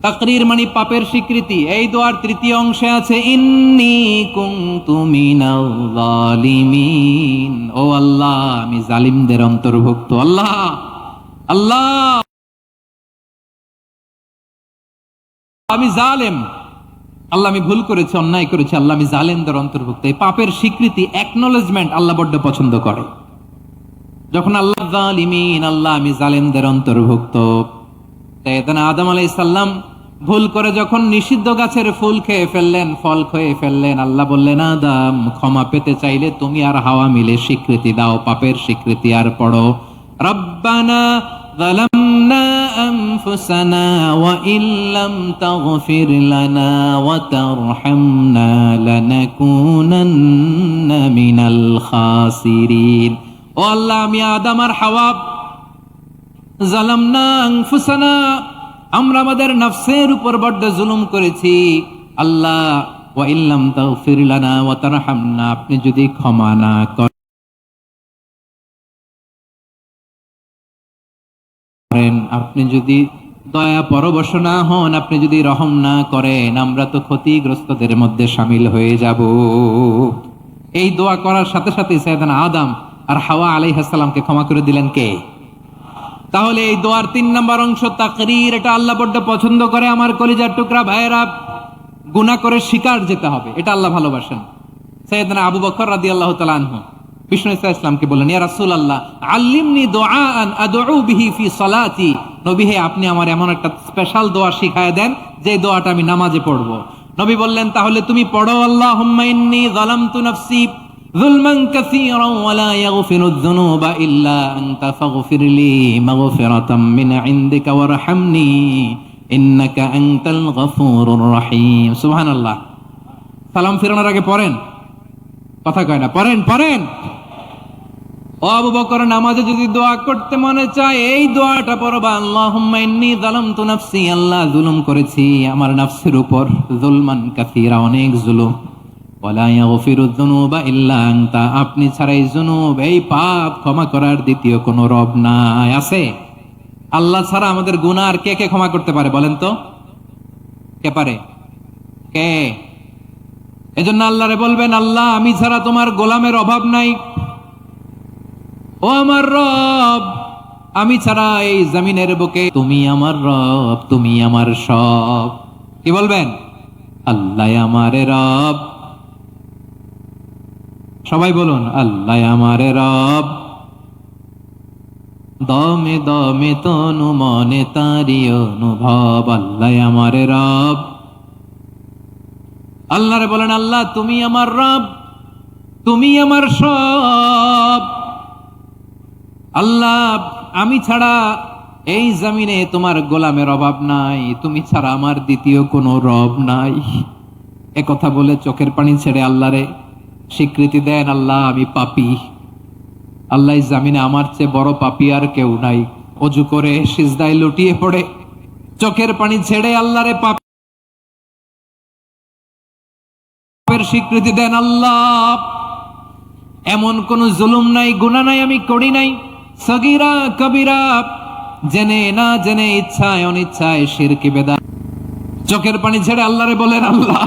তাকরীর মানে পাপের স্বীকৃতি। এই দোয়ার তৃতীয় অংশে আছে ইন্নী কুনতু মিনাল জালিমিন, ও আল্লাহ আমি জালিমদের অন্তর্ভুক্ত। আল্লাহ আল্লাহ আমি জালেম, আল্লাহ আমি ভুল করেছি, অন্যায় করেছি, আল্লাহ আমি জালেমদের অন্তর্ভুক্ত। এই পাপের স্বীকৃতি, অ্যাকনলেজমেন্ট আল্লাহ বড্ড পছন্দ করে। যখন আল্লাহ জালিমিন, আল্লাহ আমি জালেমদের অন্তর্ভুক্ত। সাইয়েদনা আদম আলাইহিস সালাম ভুল করে যখন নিষিদ্ধ গাছের ফুল খেয়ে ফেললেন, ফল খেয়ে ফেললেন, আল্লাহ বললেন আদম ক্ষমা পেতে চাইলে তুমি আর হাওয়া মিলে স্বীকৃতি দাও, পাপের স্বীকৃতি। আর পড়ো রব্বানা যালামনা আনফুসানা ওয়া ইল্লাম তাগফির লানা ওয়া তারহামনা লানাকুনান্না মিনাল খাসিরিন। ও আল্লাহ আমি আদম আর হাওয়া যালামনা আনফুসানা, আমরা আমাদের নফসের উপর বড্ড জুলুম করেছি। আল্লাহ ওয়া ইল্লাম তাগফির লানা ওয়া তারহামনা, আপনি যদি ক্ষমা না করেন, আপনি যদি দয়া পরবশ না হন, আপনি যদি রহম না করেন, আমরা তো ক্ষতিগ্রস্তদের মধ্যে শামিল হয়ে যাব। এই দোয়া করার সাথে সাথে সাইয়েদনা আদম আর হাওয়া আলাইহিস সালামকে ক্ষমা করে দিলেন কে? তাহলে এই দোয়ার 3 নম্বর অংশ তাকরীর, এটা আল্লাহ বড্ড পছন্দ করে। আমার কলিজার টুকরা ভাইয়েরা, গুনাহ করে শিকার যেতে হবে, এটা আল্লাহ ভালোবাসেন। সাইয়েদনা আবু বকর রাদিয়াল্লাহু তাআলা আনহু বিষ্ণু ইসলামকে বললেন, ইয়া রাসূলুল্লাহ আল্লিমনি দুআআন আদউ বিহি ফি সালাতি। নবী হে, আপনি আমার এমন একটা স্পেশাল দোয়া শিখায় দেন যে দোয়াটা আমি নামাজে পড়ব। নবী বললেন, তাহলে তুমি পড়ো, আল্লাহুম্মা ইন্নী যালামতু নাফসি যুলমান কাসীরান ওয়া লা ইয়াগফিরুয যুনুবা ইল্লা আনতা ফাগফিরলি মাগফিরাতাম মিন ইনদিকা ওয়ারহামনি ইন্নাকা আনতাল গফুরুর রহিম। সুবহানাল্লাহ। সালাম ফিরানোর আগে পড়েন, কথা কয় না, পড়েন পড়েন। ও আবু বকর, নামাজে যদি দোয়া করতে মনে চায় এই দোয়াটা পড়বা, আল্লাহুম্মা ইন্নী যালামতু নাফসি, আল্লাহ জুলুম করেছি আমার নফসের উপর, যুলমান কাসীরা, অনেক জুলুম, ওয়া লা ইয়াগফিরুয যুনুবা ইল্লা আনতা, আপনি ছাড়া এই যুনুব, এই পাপ ক্ষমা করার দ্বিতীয় কোনো রব নাই। আছে? আল্লাহ ছাড়া আমাদের গুনাহ আর কে কে ক্ষমা করতে পারে বলেন তো? কে পারে? কে? এজন্য আল্লাহরে বলবেন, আল্লাহ আমি ছাড়া তোমার গোলামের অভাব নাই, ও আমার রব, আমি ছাড়া এই জমিনের বুকে তুমি আমার রব, তুমি আমার সব। কি বলবেন? আল্লাহ আমার রব। সবাই বলুন, আল্লাহ আমার রব, দমে দমে তনু মনে তারি অনুভব, আল্লাহ আমার রব। আল্লাহরে বলেন, আল্লাহ তুমি আমার রব, তুমি আমার সব। আল্লাহ আমি ছাড়া এই জমিনে তোমার গোলামের অভাব নাই, তুমি ছাড়া আমার দ্বিতীয় কোনো রব নাই। এ কথা বলে চোখের পানি ছেড়ে আল্লাহরে স্বীকৃতি দেন, আল্লাহ আমি পাপী, আল্লাহ এই জমিনে আমার চেয়ে বড় পাপী আর কেউ নাই। অজু করে সিজদায় লুটিয়ে পড়ে চোখের পানি ছেড়ে আল্লাহরে পাপের স্বীকৃতি দেন, আল্লাহ এমন কোন জুলুম নাই, গুনাহ নাই আমি করি নাই, সগীরা কবিরা, জেনে না জেনে, ইচ্ছায় অনিচ্ছায়, শিরকি বেদাত। চোখের পানি ছেড়ে আল্লাহরে বলেন, আল্লাহ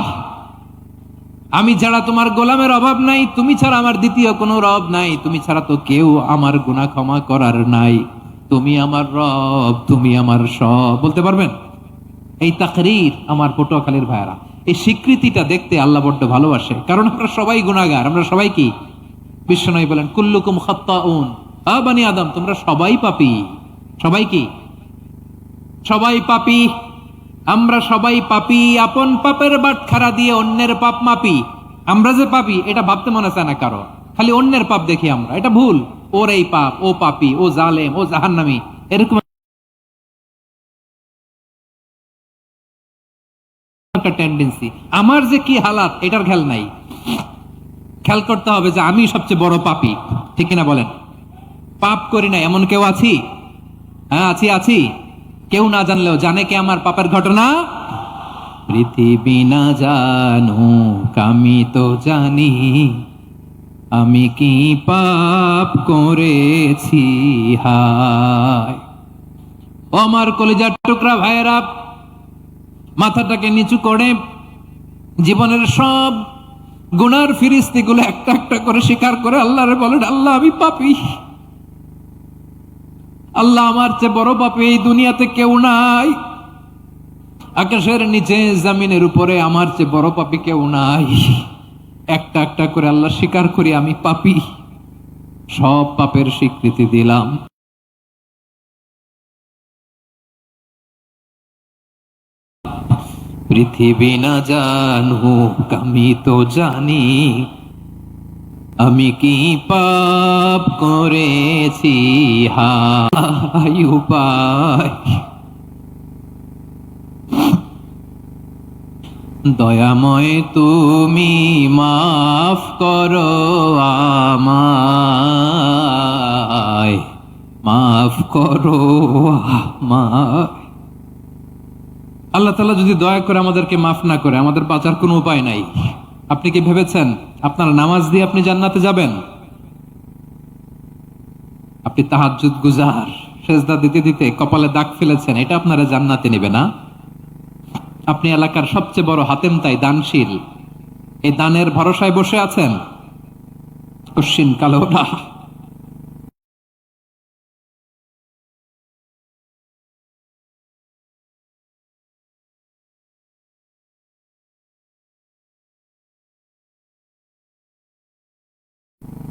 আমি ছাড়া তোমার গোলামের অভাব নাই, তুমি ছাড়া আমার দ্বিতীয় কোনো রব নাই, তুমি ছাড়া তো কেউ আমার গুনাহ ক্ষমা করার নাই, তুমি আমার রব, তুমি আমার সব। বলতে পারবেন? এই তাকরীর আমার পটুয়াখালীর ভাইরা, এই স্বীকৃতিটা দেখতে আল্লাহ বড্ড ভালোবাসে, কারণ আমরা সবাই গুনাহগার। আমরা সবাই কি? বিশ্বনবী বলেন, কুল্লুকুম খাত্তাউন, আ বানি আদম, তোমরা সবাই পাপী। সবাই কি? সবাই পাপী। আমরা সবাই পাপী, আপন পাপের বাটখারা দিয়ে অন্যের পাপ মাপি। আমরা যে পাপী এটা ভাবতে মনে চায় না কারো, খালি অন্যের পাপ দেখি আমরা, এটা ভুল। ওর এই পাপ, ও পাপী, ও জালেম, ও জাহান্নামী, এরকম একটা টেন্ডেন্সি। আমার যে কি হালাত এটার খেয়াল নাই। খেয়াল করতে হবে যে আমি সবচেয়ে বড় পাপী, ঠিক কিনা বলেন? পাপ করি না এমন কেউ আছি? হ্যাঁ আছি, আছি। কেউ না জানলেও জানে কে আমার পাপের ঘটনা? পৃথিবী না জানুক আমি তো জানি, আমি কি পাপ করেছি হায়। ও আমার কলিজার টুকরা ভাইয়েরা, মাথাটাকে নিচু করে জীবনের সব গুনার ফিরিস্তিগুলো একটা একটা করে স্বীকার করে আল্লাহরে বলেন, আল্লাহ আমি পাপী, আল্লাহ আমার চেয়ে বড় পাপী এই দুনিয়াতে কেউ নাই, আকাশের নিচে জমিনের উপরে আমার চেয়ে বড় পাপী কেউ নাই। একটা একটা করে আল্লাহ স্বীকার করি আমি পাপী, সব পাপের স্বীকৃতি দিলাম। পৃথিবী না জানুক আমি তো জানি, আমি কি পাপ করেছি হায় উপায়। দয়াময় তুমি মাফ করো আমায়, মাফ করো আমায়। আল্লাহ তাআলা যদি দয়া করে আমাদেরকে মাফ না করে, আমাদের বাঁচার কোনো উপায় নাই। আপনি কি ভেবেছেন আপনার নামাজ দিয়ে আপনি জান্নাতে যাবেন? আপনি তাহাজ্জুদ গুজার, সেজদা দিতে দিতে কপালে দাগ ফেলেছেন, এটা আপনারা জান্নাতে নেবে না? আপনি এলাকার সবচেয়ে বড় হাতেম তাই দানশীল, এই দানের ভরসায় বসে আছেন, কশিন কালো না।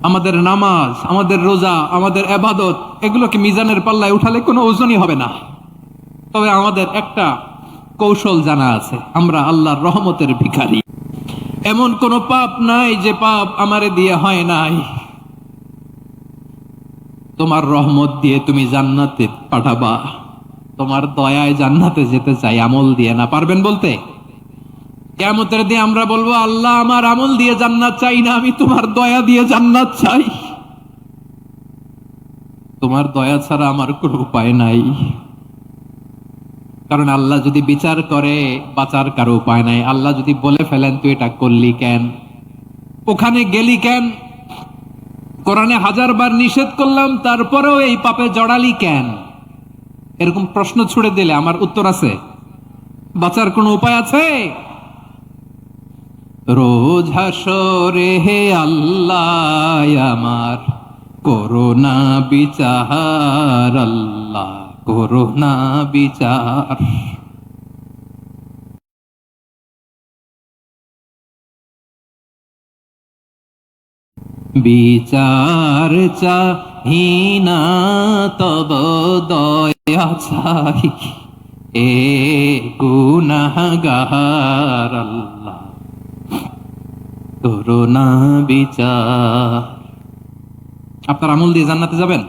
আমাদের নামাজ, আমাদের রোজা, আমাদের ইবাদত, এগুলোকে মিজানের পাল্লায় উঠালে কোনো ওজনই হবে না। তবে আমাদের একটা কৌশল জানা আছে, আমরা আল্লাহর রহমতের ভিখারি। এমন কোন পাপ নাই যে পাপ আমারে দিয়ে হয় নাই। তোমার রহমত দিয়ে তুমি জান্নাতে পাঠাবা, তোমার দয়ায় জান্নাতে যেতে চাই, আমল দিয়ে না। পারবেন বলতে? কিয়ামতের দিন আমরা বলবো, আল্লাহ আমার আমল দিয়ে জান্নাত চাই না, আমি তোমার দয়া দিয়ে জান্নাত চাই। তোমার দয়া ছাড়া আমার কোনো উপায় নাই। কারণ আল্লাহ যদি বিচার করে, বাঁচার কারো উপায় নাই। আল্লাহ যদি বলে ফেলেন তুই এটা করলি কেন, ওখানে গেলি কেন, কোরআনে 1000 বার নিষেধ করলাম তারপরেও এই পাপে জড়ালি কেন, এরকম প্রশ্ন ছুড়ে দিলে আমার উত্তর আছে? বাঁচার কোনো উপায় আছে? রোজ হাসরে হে আল্লাহ আমার করোনা বিচার, আল্লাহ করোনা বিচার। বিচার চাহিনা তব দয়া চাই, এ গুনাহগার আল্লাহ করোনা বিচার। আপনার আমল দিয়ে জান্নাতে যাবেন?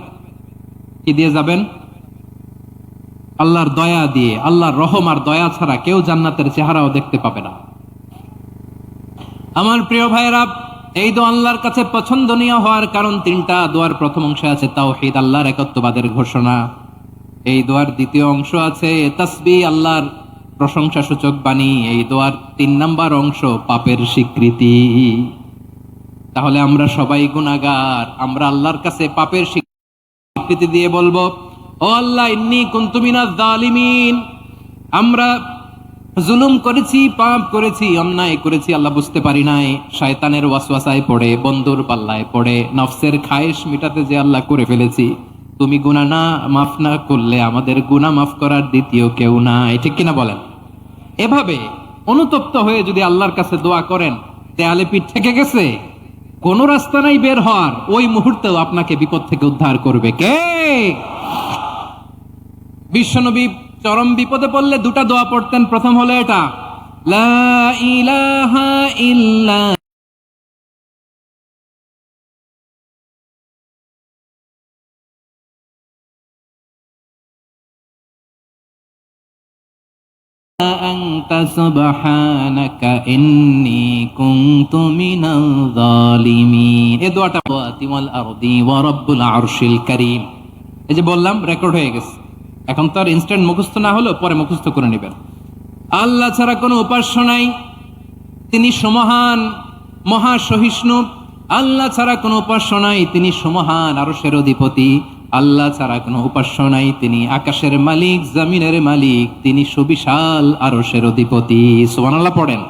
কি দিয়ে যাবেন? আল্লাহর দয়া দিয়ে। আল্লাহর রহম আর দয়া ছাড়া কেউ জান্নাতের চেহারাও দেখতে পাবে না। আমার প্রিয় ভাইয়েরা, এই দোয়া আল্লাহর কাছে পছন্দনীয় হওয়ার কারণ 3টা। দোয়ার প্রথম অংশে আছে তাওহীদ, আল্লাহর একত্ববাদের ঘোষণা। এই দোয়ার দ্বিতীয় অংশ আছে তাসবিহ, আল্লাহর প্রশংসা সূচক বাণী। এই দোয়ার 3 নাম্বার অংশ পাপের স্বীকৃতি। তাহলে আমরা সবাই গুনাহগার, আমরা আল্লাহর কাছে পাপের স্বীকৃতি দিয়ে বলবো, ও আল্লাহ ইন্নী কুনতু মিনাজ জালিমিন, আমরা জুলুম করেছি, পাপ করেছি, অন্যায় করেছি, আল্লাহ বুঝতে পারি নাই, শয়তানের ওয়াসওয়াসায় পড়ে, বন্ধুর পাল্লায় পড়ে, নফসের খায়েশ মিটাতে যে আল্লাহ করে ফেলেছি। তুমি গুনাহ না মাফ না করলে আমাদের গুনাহ মাফ করার দ্বিতীয় কেউ নাই, ঠিক কিনা বলেন? এভাবে অনুতপ্ত হয়ে যদি আল্লাহর কাছে দোয়া করেন, দেয়ালে পিঠ থেকে গেছে, কোন রাস্তা নাই বের হওয়ার, ওই মুহূর্তেও আপনাকে বিপদ থেকে উদ্ধার করবে কে? বিশ্বনবী চরম বিপদে পড়লে 2টা দোয়া পড়তেন। প্রথম হলো এটা, লা ইলাহা ইল্লা আনতা সুবহানাকা ইন্নী কুনতু মিনাল জালিমিন। এই দোয়াটা ওয়াতিওয়াল আরদি ওয়া রাব্বুল আরশিল কারীম। এই যে বললাম, রেকর্ড হয়ে গেছে। এখন তো আর ইনস্ট্যান্ট মুখস্থ না হলেও পরে মুখস্থ করে নেবেন। আল্লাহ ছাড়া কোনো উপাস্য নাই, তিনি সমহান মহাসহিষ্ণু। আল্লাহ ছাড়া কোনো উপাস্য নাই, তিনি সমহান আরশের অধিপতি। আল্লাহ ছাড়া কোনো উপাস্য নাই, তিনি আকাশের মালিক, জমিনের মালিক, তিনি সুবিশাল আরশের অধিপতি। সুবহানাল্লাহ পড়েন।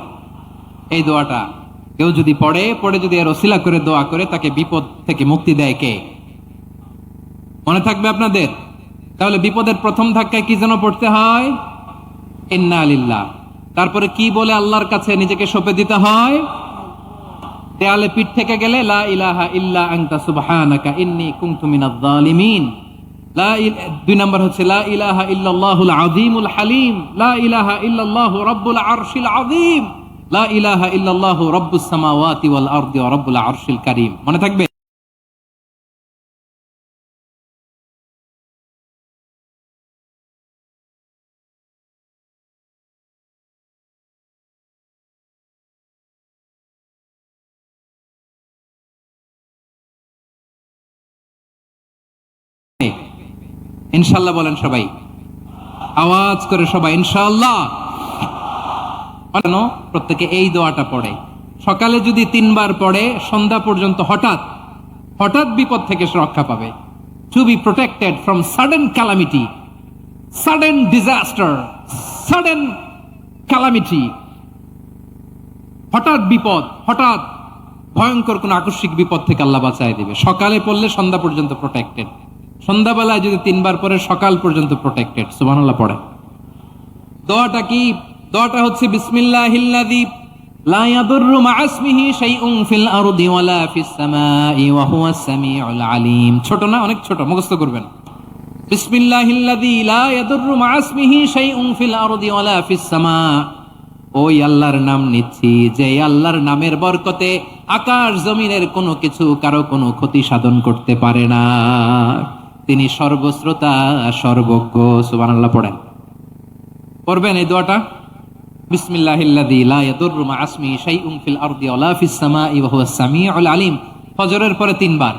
এই দোয়াটা কেউ যদি পড়ে যদি এর ওসিলা করে দোয়া করে, তাকে বিপদ থেকে মুক্তি দেয় কে? মনে থাকবে আপনাদের? তাহলে বিপদের প্রথম ধাক্কায় কি যেন পড়তে হয়? ইন্না লিল্লাহ। তারপরে কি বলে আল্লাহর কাছে নিজেকে সঁপে দিতে হয়? দেয়ালে পিঠ থেকে গেলে লা ইলাহা ইল্লা আনতা সুবহানাকা ইন্নী কুনতু মিনাজ জালিমিন। 2 নাম্বার হচ্ছে লা ইলাহা ইল্লাল্লাহুল আযীমুল হালিম, লা ইলাহা ইল্লাল্লাহু রাব্বুল আরশিল আযীম, লা ইলাহা ইল্লাল্লাহু রাব্বুস সামাওয়াতি ওয়াল আরদি ওয়া রাব্বুল আরশিল কারীম। মনে থাকবে? ইনশাআল্লাহ বলেন সবাই, আওয়াজ করে সবাই ইনশাআল্লাহ। প্রত্যেকে এই দোয়াটা পড়ে। সকালে যদি 3 বার পড়ে, সন্ধ্যা পর্যন্ত হঠাৎ বিপদ থেকে সে রক্ষা পাবে। To be protected from sudden calamity, sudden disaster, sudden calamity. হঠাৎ বিপদ, হঠাৎ ভয়ঙ্কর কোন আকস্মিক বিপদ থেকে আল্লাহ বাঁচায় দিবে। সকালে পড়লে সন্ধ্যা পর্যন্ত প্রোটেক্টেড, সন্ধ্যাবেলায় যদি 3 বার পরে সকাল পর্যন্ত প্রোটেক্টেড। সুবহানাল্লাহ পড়ে। দোয়াটা কি? দোয়াটা হচ্ছে বিসমিল্লাহিল্লাযী লা ইয়াদুররু মা ইসমিহি শাইউন ফিল আরদি ওয়ালা ফিস সামাই ওয়া হুয়াস সামিউল আলিম। ছোট না, অনেক ছোট, মুখস্থ করবেন। বিসমিল্লাহিল্লাযী লা ইয়াদুররু মা ইসমিহি শাইউন ফিল আরদি ওয়ালা ফিস সামা। ওই আল্লাহর নাম নিচ্ছি যে আল্লাহর নামের বরকতে আকাশ জমিনের কোনো কিছু কারো কোনো ক্ষতি সাধন করতে পারে না। তিনি সর্বশ্রোতা, সর্বজ্ঞ। সুবহানাল্লাহ পড়েন, পড়বেন এই দোয়াটা। বিসমিল্লাহিল্লাযী লা ইয়াদুররু মা ইসমিহি শাইউন ফিল আরদি ওয়ালা ফিস সামাই ওয়া হুয়াস সামিউল আলিম। ফজরের পরে 3 বার।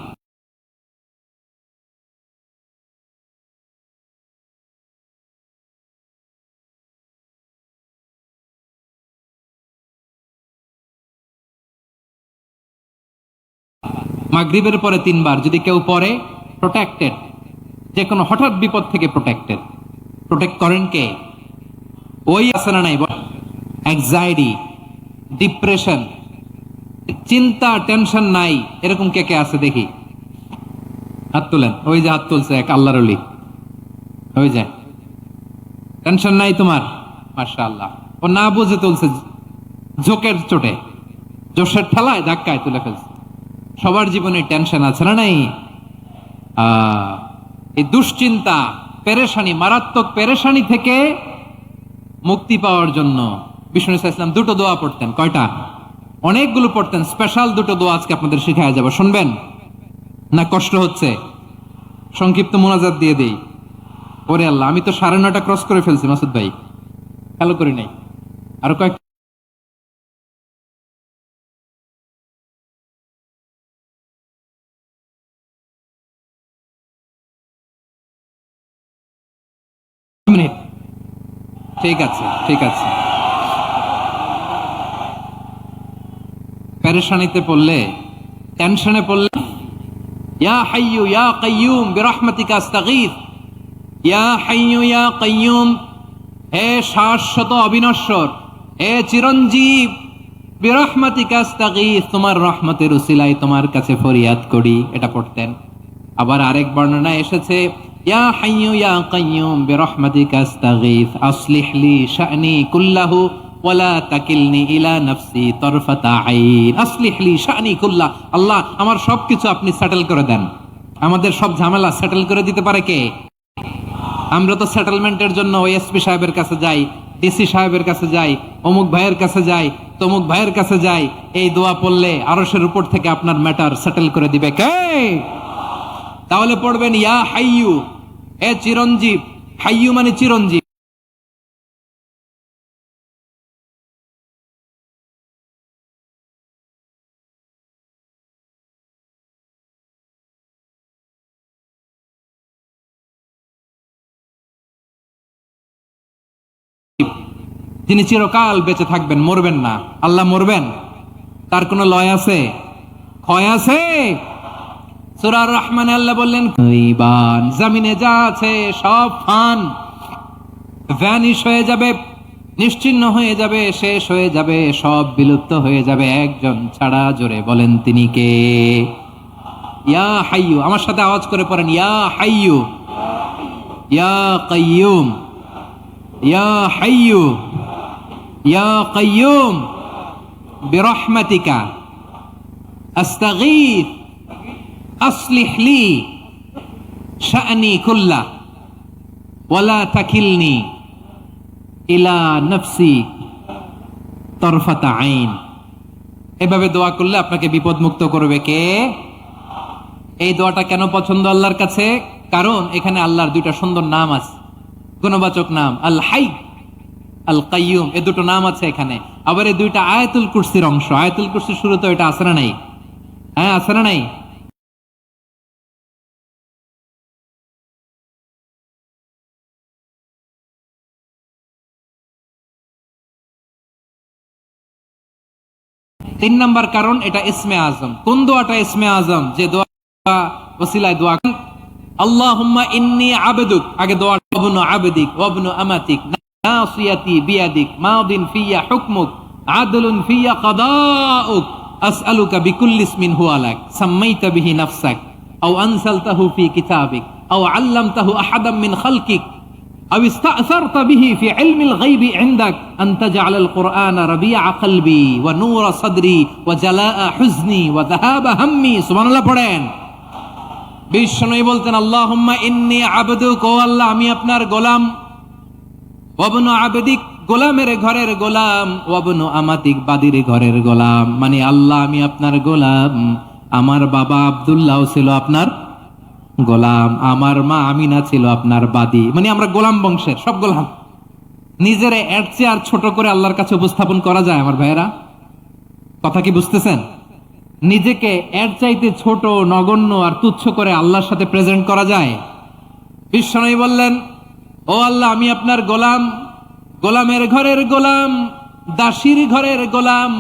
মাগরিবের পরে 3 বার যদি কেউ পড়ে, প্রোটেক্টেড, যে কোনো হঠাৎ বিপদ থেকে প্রোটেক্টেড। প্রোটেক্ট করেন কে? ওই আছে না নাই, অ্যাংজাইটি, ডিপ্রেশন, চিন্তা, টেনশন নাই, এরকম কে কে আছে দেখি, হাত তুলেন। ওই যে হাত তুলছে এক আল্লাহর ওলি, ওই যে টেনশন নাই তোমার, মাশাআল্লাহ। ও না বুঝে তুলছে, ঝোঁকের চোটে, জোশের ঠেলায় ধাক্কায় তুলে ফেলছে। সবার জীবনে টেনশন আছে না নাই? এই দুশ্চিন্তা, পেরেশানি, মারাত্মক পেরেশানি থেকে মুক্তি পাওয়ার জন্য বিষ্ণু ইসলাম 2টো দোয়া পড়তেন। কয়টা? অনেকগুলো পড়তেন। স্পেশাল 2টো দোয়া আজকে আপনাদের শিখায়া যাব, শুনবেন না? কষ্ট হচ্ছে? সংক্ষিপ্ত মোনাজাত দিয়ে দেই। ওরে আল্লাহ, আমি তো 9:30 ক্রস করে ফেলছি মাসুদ ভাই, খেয়াল করি নাই। আরো কয়েক মিনিট। ঠিক আছে, ঠিক আছে। পেরেশানিতে পড়লে, টেনশনে পড়লে, ইয়া হাইয়ু ইয়া কাইয়ুম বিরহমাতিকা আস্তাগীথ, ইয়া হাইয়ু ইয়া কাইয়ুম, হে শাশ্বত অবিনশ্বর, হে চিরঞ্জীব, বিরহমাতিকা আস্তাগীথ, তোমার রহমতের উসিলায় তোমার কাছে ফরিয়াদ করি। এটা পড়তেন। আবার আরেক বর্ণনায় এসেছে, ইয়া হাইয়ু ইয়া কাইয়ুম বিরহমাতিকা আস্তাগীথ আসলিহ লি শা'নি কুল্লাহু ওয়ালা তাকিলনি ইলা নাফসি তারফাতা আইন। আসলিহ লি শা'নি কুল্লাহ, আল্লাহ আমার সবকিছু আপনি সেটেল করে দেন। আমাদের সব ঝামেলা সেটেল করে দিতে পারে কে? আমরা তো সেটেলমেন্টের জন্য ওএসপি সাহেবের কাছে যাই, ডিসি সাহেবের কাছে যাই, অমুক ভাইয়ের কাছে যাই, তমুক ভাইয়ের কাছে যাই। এই দোয়া পড়লে আরশের উপর থেকে আপনার ম্যাটার সেটেল করে দিবে কে? তাহলে পড়বেন ইয়া হাইয়ু, এ চিরঞ্জীব। হাইয়ু মানে চিরঞ্জীব। যিনি চিরকাল বেঁচে থাকবেন, মরবেন না। আল্লাহ মরবেন? তার কোনো লয় আছে? ক্ষয় আছে? সূরা আর-রহমানে আল্লাহ বললেন, ইবান, জমিনে যা আছে সব ফান, ভ্যানিশ হয়ে যাবে, নিশ্চিহ্ন হয়ে যাবে, শেষ হয়ে যাবে, সব বিলুপ্ত হয়ে যাবে, একজন ছাড়া। জোরে বলেন তিনি কে? ইয়া হাইয়ু। আমার সাথে আওয়াজ করে পড়েন, ইয়া হাইয়ু ইয়া কাইয়ুম, ইয়া হাইয়ু ইয়া কাইয়ুম বিরহমাতিকা আস্তাগীথ আসলিহ লি শা'নি কুল্লাহ ওয়ালা তাকিলনি ইলা নাফসি তারফাতা আইন। এভাবে দোয়া করলে আপনাকে বিপদ মুক্ত করবে কে? এই দোয়াটা কেন পছন্দ আল্লাহর কাছে? কারণ এখানে আল্লাহর 2টা সুন্দর নাম আছে, গুণবাচক নাম, আল হাই, আল কাইয়ুম। এই 2টো নাম আছে এখানে। আবার এই 2টা আয়াতুল কুরসির অংশ। আয়াতুল কুরসির শুরুতে এটা আছে না নাই? হ্যাঁ, আছে না নাই? তিন নাম্বার কারণ, এটা ইসমে আজম। কোন দোয়াটা ইসমে আজম? যে দোয়া ওসিলায় দোয়া, আল্লাহুম্মা ইন্নী আবদুক, আগে দোয়া, ওয়াবনু আবদিক ওয়াবনু আমাতিক, নাসিয়াতি বিয়াদিক, মাদিন ফিয়া হুকমুক, আদলুন ফিয়া কাদাউক, আসআলুকা বিকুল্লি ইসমিন হুয়া লাক সাম্মাইতা বিহি নাফসাক আও আনসালতাহু ফি কিতাবিক আও আল্লামতাহু আহাদাম মিন খালকিক আও ইস্তাসারতা বিহি ফি ইলমিল গায়বি ইনদাক আন তাজআলাল কুরআনা রাবিআ কলবি ওয়া নূরা সাদরি ওয়া জালাআ হুজনি ওয়া যাহাবা হাম্মি। সুবহানাল্লাহ পড়েন। বিশ্বনবী বলতেন, আল্লাহুম্মা ইন্নী আবদুক, ও আল্লাহ আমি আপনার গোলাম, ওয়াবনু আবদিক, গোলামের ঘরের গোলাম, ওয়াবনু আমাতিক, বাদির ঘরের গোলাম। মানে আল্লাহ আমি আপনার গোলাম, আমার বাবা আব্দুল্লাহ ছিল আপনার গোলাম, আমার মা আমিনা ছিল আপনার বাদী। মানে আমরা গোলাম বংশের সব গোলাম। নিজেরে এর চেয়ে আর ছোট করে আল্লাহর কাছে উপস্থাপন করা যায় আমার ভাইয়েরা? কথা কি বুঝতেছেন? নিজেকে এর চাইতে ছোট, নগণ্য আর তুচ্ছ করে আল্লাহর সাথে প্রেজেন্ট করা যায়? বিশ্বনবী বললেন, ও আল্লাহ আমি আপনার গোলাম, গোলামের ঘরের গোলাম, দাসীর ঘরের গোলাম,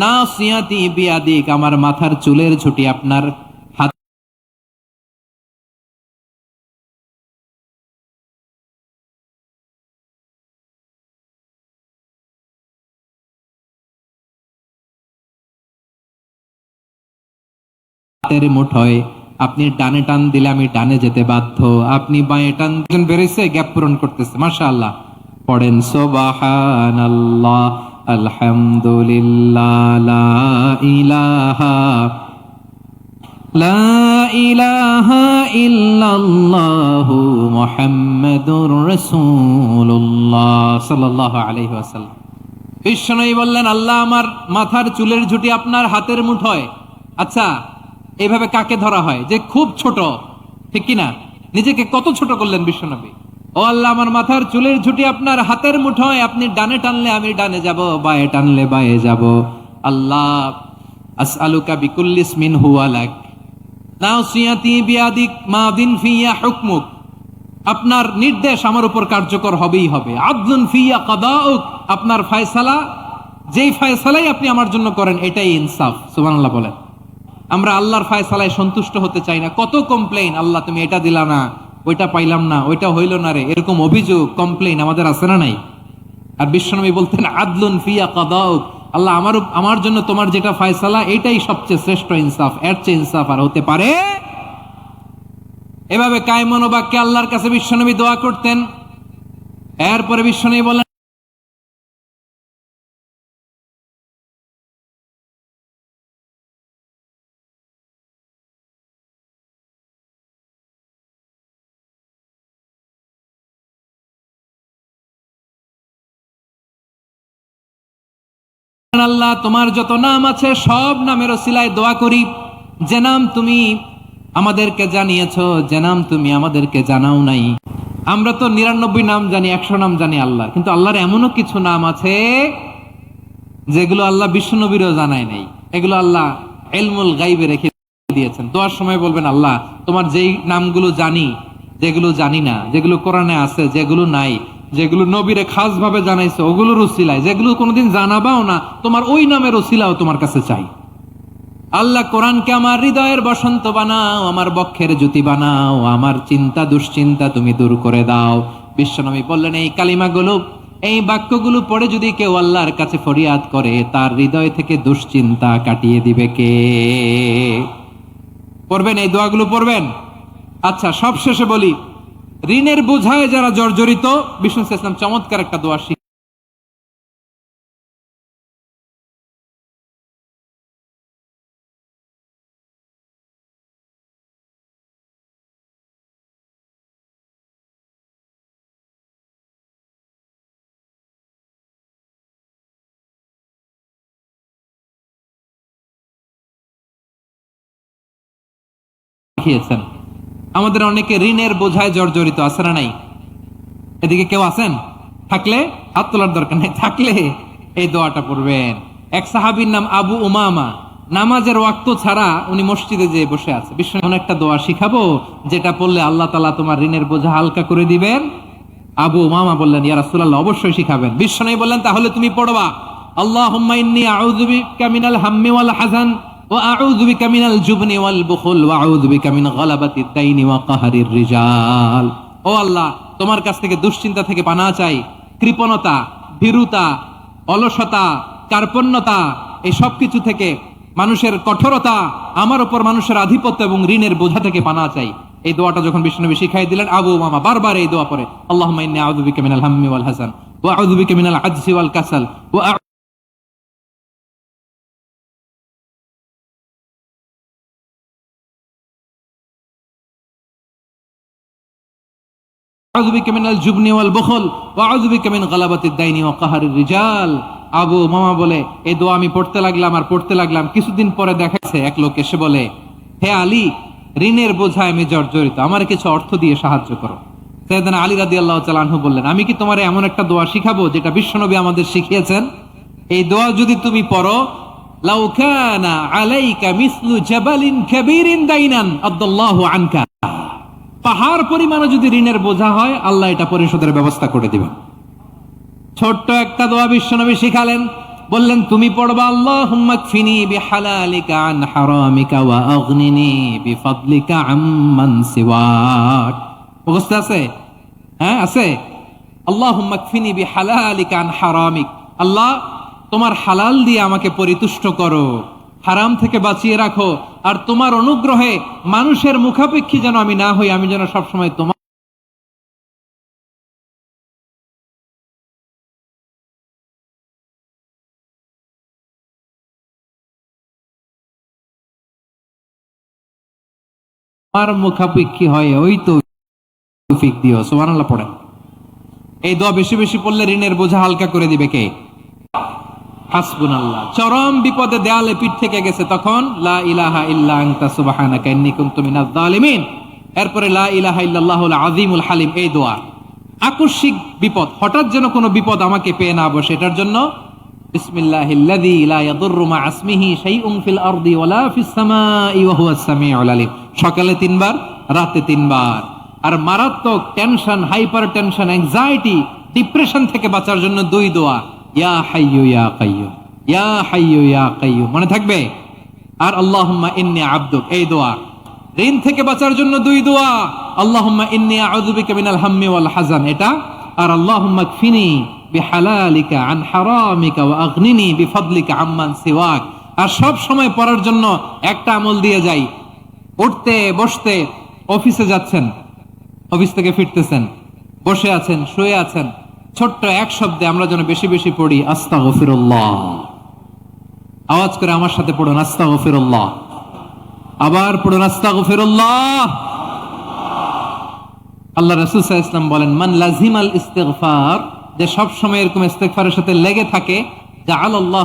নাসিয়াতি বিয়াদিক, আমার মাথার চুলের ছুটি আপনার হাতের মুঠোয়। আপনি ডানে টান দিলে আমি ডানে যেতে বাধ্য, আপনি বাঁয়ে টান দিলেন, বেড়েছে গ্যাপ পূরণ করতেছে। মাশাআল্লাহ পড়েন সুবহানাল্লাহ, আলহামদুলিল্লাহ, লা ইলাহা ইল্লাল্লাহু মুহাম্মাদুর রাসূলুল্লাহ সাল্লাল্লাহু আলাইহি ওয়াসাল্লাম। বিশ্বনবী বললেন, আল্লাহ আমার মাথার চুলের ঝুঁটি আপনার হাতের মুঠোয়। আচ্ছা, এইভাবে কাকে ধরা হয়? যে খুব ছোট, ঠিক কিনা? নিজেকে কত ছোট করলেন বিশ্বনবী। ও আল্লাহ আমার মাথার চুলের ঝুঁটি আপনার হাতের মুঠোয়, আপনি ডানে টানলে আমি ডানে যাব, বায়ে টানলে বায়ে যাব। আল্লাহ আসআলুকা বিকুল্লি ইসমিন হুয়া লাক নাসিয়াতি বিয়াদিক মাদিন ফিয়া হুকমুক, আপনার নির্দেশ আমার উপর কার্যকর হবেই হবে। আদলুন ফিয়া কাদাউক, আপনার ফয়সালা, যেই ফয়সালাই আপনি আমার জন্য করেন এটাই ইনসাফ। সুবহানাল্লাহ বলেন। আমরা আল্লাহর ফয়সালায় সন্তুষ্ট হতে চাই না। কত কমপ্লেইন, আল্লাহ তুমি এটা দিলা না, ওইটা পাইলাম না, ওইটা হইল না রে, এরকম অভিযোগ, কমপ্লেইন আমাদের আছে না নাই? আর বিশ্বনবী বলতেন, আদলুন ফিয়া কাদাউক, আল্লাহ আমার জন্য তোমার যেটা ফয়সালা এটাই সবচেয়ে শ্রেষ্ঠ ইনসাফ, এর চেয়ে ইনসাফ আর হতে পারে? এভাবে কায়মন বাক্যে আল্লাহর কাছে বিশ্বনবী দোয়া করতেন। এরপরে বিশ্বনবী বলেন, আল্লাহ তোমার যত নাম আছে সব নামের ওসিলায় দোয়া করি, যে নাম তুমি আমাদেরকে জানিয়েছো, যে নাম তুমি আমাদেরকে জানাও নাই। আমরা তো 99 নাম জানি, 100 নাম জানি আল্লাহ, কিন্তু আল্লাহর এমনও কিছু নাম আছে যেগুলো আল্লাহ বিশ্বনবীরও জানায় নাই। এগুলো আল্লাহ ইলমুল গায়বে রেখে দিয়েছেন। দোয়ার সময় বলবেন, আল্লাহ তোমার যেই নামগুলো জানি, যেগুলো জানি না, যেগুলো কোরআনে আছে, যেগুলো নাই, যেগুলো নবীরে খাস ভাবে জানাইছো ওগুলোর ওসিলায়, যেগুলো কোনোদিন জানাবাও না, তোমার ওই নামের ওসিলাও তোমার কাছে চাই। আল্লাহ কোরআনকে আমার হৃদয়ের বসন্ত বানাও, আমার বক্ষের জ্যোতি বানাও, আমার চিন্তা দুশ্চিন্তা তুমি দূর করে দাও। বিশ্বনবী বললেন, এই কালিমাগুলো, এই বাক্যগুলো পড়ে যদি কেউ আল্লাহর কাছে ফরিয়াদ করে, তার হৃদয় থেকে দুশ্চিন্তা কাটিয়ে দিবে কে? পড়বেন, এই দোয়াগুলো পড়বেন। আচ্ছা, সব শেষে বলি, ঋণের বোঝায় যারা জর্জরিত, বিষ্ণু ইসলাম চমৎকার একটা দোয়া শিখিয়েছেন। আমাদের অনেকে ঋণের বোঝায় জর্জরিত, আছে না নাই? এদিকে কেউ আছেন? থাকলে হাত তোলার দরকার নেই, থাকলে এই দোয়াটা পড়বেন। এক সাহাবীর নাম আবু উমামা, নামাজের ওয়াক্ত ছাড়া উনি মসজিদে যেয়ে বসে আছে। বিশ্ব এমন একটা দোয়া শিখাবো যেটা পড়লে আল্লাহ তাআলা তোমার ঋণের বোঝা হালকা করে দিবেন। আবু উমামা বললেন, ইয়া রাসূলুল্লাহ অবশ্যই শিখাবেন। বিশ্বনবী বললেন, তাহলে তুমি পড়বা, আল্লাহুম্মা ইন্নী আউযু বিকা মিনাল হাম্মি ওয়াল হাযান ওয়া আউযু বিকা মিনাল জুবনি ওয়াল বুখল ওয়া আউযু বিকা মিন গালাবাতিদ দাইনি ওয়া কাহরির রিজাল। ও আল্লাহ, তোমার কাছ থেকে দুশ্চিন্তা থেকে পানাহ চাই, কৃপণতা, ভীরুতা, অলসতা, কার্পণ্যতা, এই সব কিছু থেকে, মানুষের কঠোরতা, আমার উপর মানুষের আধিপত্য এবং ঋণের বোঝা থেকে পানাহ চাই। এই দোয়াটা যখন বিশ্বনবী শিখাই দিলেন, আবু উমামা বারবার এই দোয়া পড়ে, আল্লাহুম্মা ইন্নী আউযু বিকা মিনাল হাম্মি ওয়াল হাযান ওয়া আউযু বিকা মিনাল আজজি ওয়াল কাসাল ওয়া আউযু বিকা মিনাল জুবনি ওয়াল বুখল ওয়া আউযু বিকা মিন গালাবাতিদ দাইনি ওয়া কাহরির রিজাল। আবু উমামা বলে, এই দোয়া আমি পড়তে লাগলাম। কিছুদিন পরে দেখা গেছে এক লোক এসে বলে, হে আলী, ঋণের বোঝায় আমি জর্জরিত, আমার কিছু অর্থ দিয়ে সাহায্য করো। সাইয়েদনা আলী রাদিয়াল্লাহু তাআলা আনহু বললেন, আমি কি তোমারে এমন একটা দোয়া শিখাবো যেটা বিশ্বনবী আমাদের শিখিয়েছেন? এই দোয়া যদি তুমি পড়ো, লাউ কানা আলাইকা মিসলু জাবালিন কাবীরিন দাইনান আদাল্লাহু আনকা, পাহাড় পরিমাণে যদি ঋণের বোঝা হয়, আল্লাহ এটা পরিশোধের ব্যবস্থা করে দিবেন। ছোট্ট একটা দোয়া বিশ্বনবী শিখালেন, বললেন তুমি পড়বা, আল্লাহুম্মা কফিনি বিহালালিকা আন হারামিকা ওয়া আগনিনি বিফাদলিকা আম্মান সিওয়াক। মুখস্থ আছে? হ্যাঁ আছে। আল্লাহুম্মা কফিনি বিহালালিকা আন হারামিক, আল্লাহ তোমার হালাল দিয়ে আমাকে পরিতুষ্ট করো, হারাম থেকে বাঁচিয়ে রাখো, আর তোমার অনুগ্রহে মানুষের মুখাপেক্ষী যেন আমি না হই, আমি যেন সবসময় তোমার মুখাপেক্ষী হয়, ওই তৌফিক দিও। সুবহানাল্লাহ পড়েন। এই দোয়া বেশি বেশি পড়লে ঋণের বোঝা হালকা করে দিবে কে? হাসবুনাল্লাহ। চরম বিপদে দেয়ালে পিঠ থেকে গেছে, তখন লা ইলাহা ইল্লা আনতা সুবহানাকা ইন্নী কুনতু মিনাজ জালিমিন, এরপরে লা ইলাহা ইল্লাল্লাহুল আযীমুল হালিম। এই দোয়া আকস্মিক বিপদ, হঠাৎ যেন কোনো বিপদ আমাকে পেয়ে না বসে, এটার জন্য বিসমিল্লাহিল্লাযী লা ইয়াদুররু মা ইসমিহি শাইউন ফিল আরদি ওয়ালা ফিস সামাই ওয়া হুয়াস সামিউল আলিম। সকালে 3 বার, রাতে 3 বার। আর মারাত্মক tension, hyper tension, anxiety, depression থেকে বাঁচার জন্য 2 দোয়া, ইয়া হাইয়্যু ইয়া কাইয়্যুম, ইয়া হাইয়্যু ইয়া কাইয়্যুম, মনে থাকবে? আর আল্লাহুম্মা ইন্নী আবদুক, এই দোয়া। ঋণ থেকে বাঁচার জন্য 2 দোয়া, আল্লাহুম্মা ইন্নী আউযু বিকা মিনাল হাম্মি ওয়াল হাযান, এটা। আর আল্লাহুম্মা কফিনি বিহালালিকা আন হারামিকা ওয়া আগনিনি বিফাদলিকা আম্মান সিওয়াক। আর সব সময় পড়ার জন্য একটা আমল দিয়ে যাই, উঠতে বসতে, অফিসে যাচ্ছেন, অফিস থেকে ফিরতেছেন, বসে আছেন, শুয়ে আছেন, ছোট্ট এক শব্দে আমরা যেন বেশি বেশি পড়ি আস্তাগফিরুল্লাহ। আওয়াজ করে আমার সাথে পড়ুন আস্তাগফিরুল্লাহ। আবার পড়ুন আস্তাগফিরুল্লাহ। আল্লাহ রাসূল সাল্লাল্লাহু আলাইহি ওয়াসাল্লাম বলেন, মান লাজিমাল ইস্তিগফার, যে সব সময় এরকম ইস্তিগফারের সাথে লেগে থাকে, জাআলাল্লাহ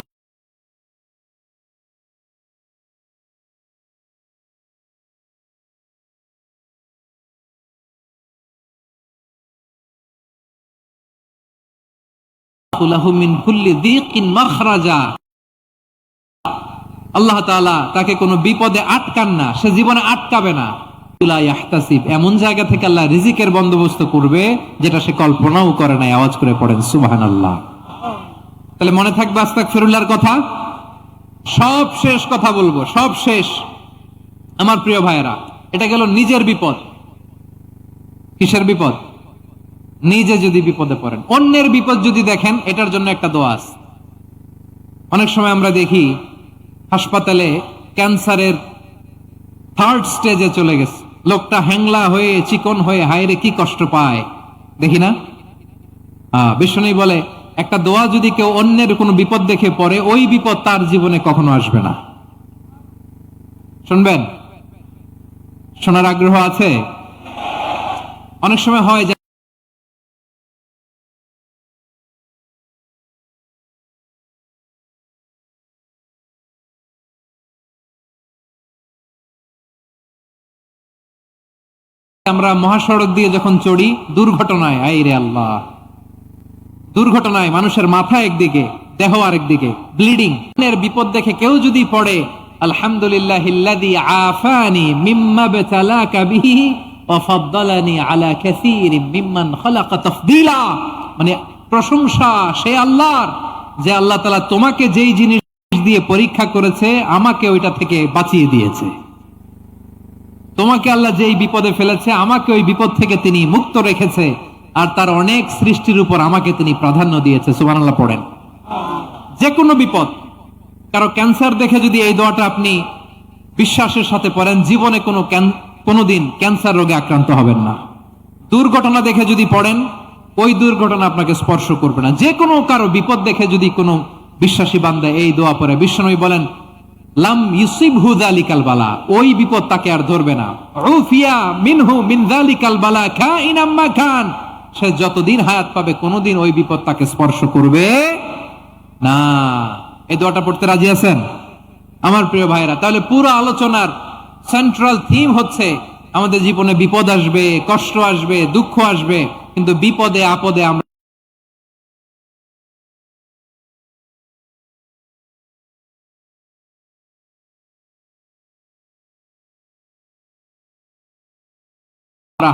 লাহু মিন কুল্লি যিকিন মাখরাজা, আল্লাহ তাআলা তাকে কোনো বিপদে আটকান না, সে জীবনে আটকাবে না। লা ইয়াহতাসিব, এমন জায়গা থেকে আল্লাহ রিজিকের বন্দোবস্ত করবে যেটা সে কল্পনাও করে নাই। আওয়াজ করে পড়েন সুবহানাল্লাহ। তাহলে মনে থাকবে আস্তাগফিরুল্লাহর কথা। সব শেষ কথা বলবো, সব শেষ আমার প্রিয় ভাইয়েরা। এটা গেল নিজের বিপদ। কিসের বিপদ? নিজে যদি বিপদে পড়েন, অন্যের বিপদ যদি দেখেন, এটার জন্য একটা দোয়া আছে। অনেক সময় আমরা দেখি হাসপাতালে ক্যান্সারের 3rd স্টেজে চলে গেছে, লোকটা হ্যাংলা হয়ে, চিকন হয়ে, হায়রে কি কষ্ট পায়, দেখি না? বিষ্ণু বলে, একটা দোয়া যদি কেউ অন্যের কোনো বিপদ দেখে পড়ে, ওই বিপদ তার জীবনে কখনো আসবে না। শুনবেন? শোনার আগ্রহ আছে? অনেক সময় হয় যে আমরা মহাসড়ক দিয়ে যখন চড়ি, দুর্ঘটনায়, আইরে আল্লাহ, দুর্ঘটনায় মানুষের মাথা একদিকে, দেহ আরেকদিকে, ব্লিডিং এর বিপদ দেখে কেউ যদি পড়ে, আলহামদুলিল্লাহিল্লাযী আফানি মিম্মা বাতালাকা বিহি ওয়া ফাদ্দালানি আলা কাসীরিম মিম্মান খালাকা তাফদীলা, মানে প্রশংসা সে আল্লাহর, যে আল্লাহ তাআলা তোমাকে যেই জিনিস দিয়ে পরীক্ষা করেছে, আমাকে ওইটা থেকে বাঁচিয়ে দিয়েছে। তোমাকে আল্লাহ যেই বিপদে ফেলেছে, আমাকে ওই বিপদ থেকে তিনি মুক্ত রেখেছে, আর তার অনেক সৃষ্টির উপর আমাকে তিনি প্রাধান্য দিয়েছে। সুবহানাল্লাহ পড়েন। যে কোনো বিপদ, কারো ক্যান্সার দেখে যদি এই দোয়াটা আপনি বিশ্বাসের সাথে পড়েন, জীবনে কোনোদিন ক্যান্সার রোগে আক্রান্ত হবেন না। দুর্ঘটনা দেখে যদি পড়েন, ওই দুর্ঘটনা আপনাকে স্পর্শ করবে না। যে কোনো কারো বিপদ দেখে যদি কোনো বিশ্বাসী বান্দা এই দোয়া পড়ে, বিশ্বনবী বলেন লাম ইউসিবহু যালিকাল বালা, ওই বিপদ তাকে আর ধরবে না। উফিয়া মিনহু মিন যালিকাল বালা কাইনাম মা কান, সে যতদিন হায়াত পাবে কোনোদিন ওই বিপদ তাকে স্পর্শ করবে না। এই দোয়াটা পড়তে রাজি আছেন আমার প্রিয় ভাইরা? তাহলে পুরো আলোচনার সেন্ট্রাল থিম হচ্ছে আমাদের জীবনে বিপদ আসবে, কষ্ট আসবে, দুঃখ আসবে, কিন্তু বিপদে আপদে আমরা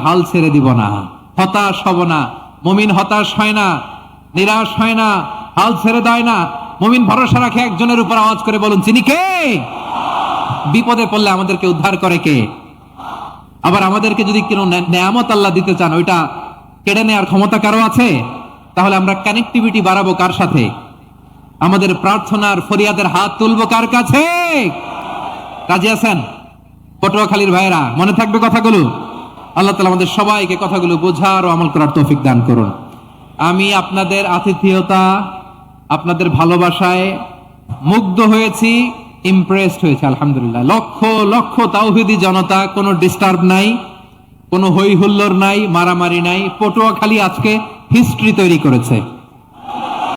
হাল ছেড়ে দিব না, হতাশ হব না। মুমিন হতাশ হয় না, নিরাশ হয় না, হাল ছেড়ে দেয় না। মুমিন ভরসা রাখে একজনের উপর। আওয়াজ করে বলুন, চিনি কে? বিপদে পড়লে আমাদেরকে উদ্ধার করে কে? আবার আমাদেরকে যদি কোনো নেয়ামত আল্লাহ দিতে চান, ওইটা কেড়ে নেওয়ার ক্ষমতা কারো আছে? তাহলে আমরা কানেক্টিভিটি বাড়াবো কার সাথে? আমাদের প্রার্থনার ফরিয়াদের হাত তুলবো কার কাছে? রাজি আছেন পটুয়াখালীর ভাইয়েরা? মনে থাকবে কথাগুলো? আল্লাহ তাআলা আমাদের সবাইকে কথাগুলো বোঝার ও আমল করার তৌফিক দান করুন। আমি আপনাদের আতিথেয়তা, আপনাদের ভালোবাসায় মুগ্ধ হয়েছি, ইমপ্রেসড হয়েছে। আলহামদুলিল্লাহ। লক্ষ লক্ষ তাওহীদি জনতা, কোনো ডিস্টার্ব নাই, কোনো হই হুল্লোড় নাই, মারামারি নাই। পটুয়াখালী আজকে হিস্ট্রি তৈরি করেছে।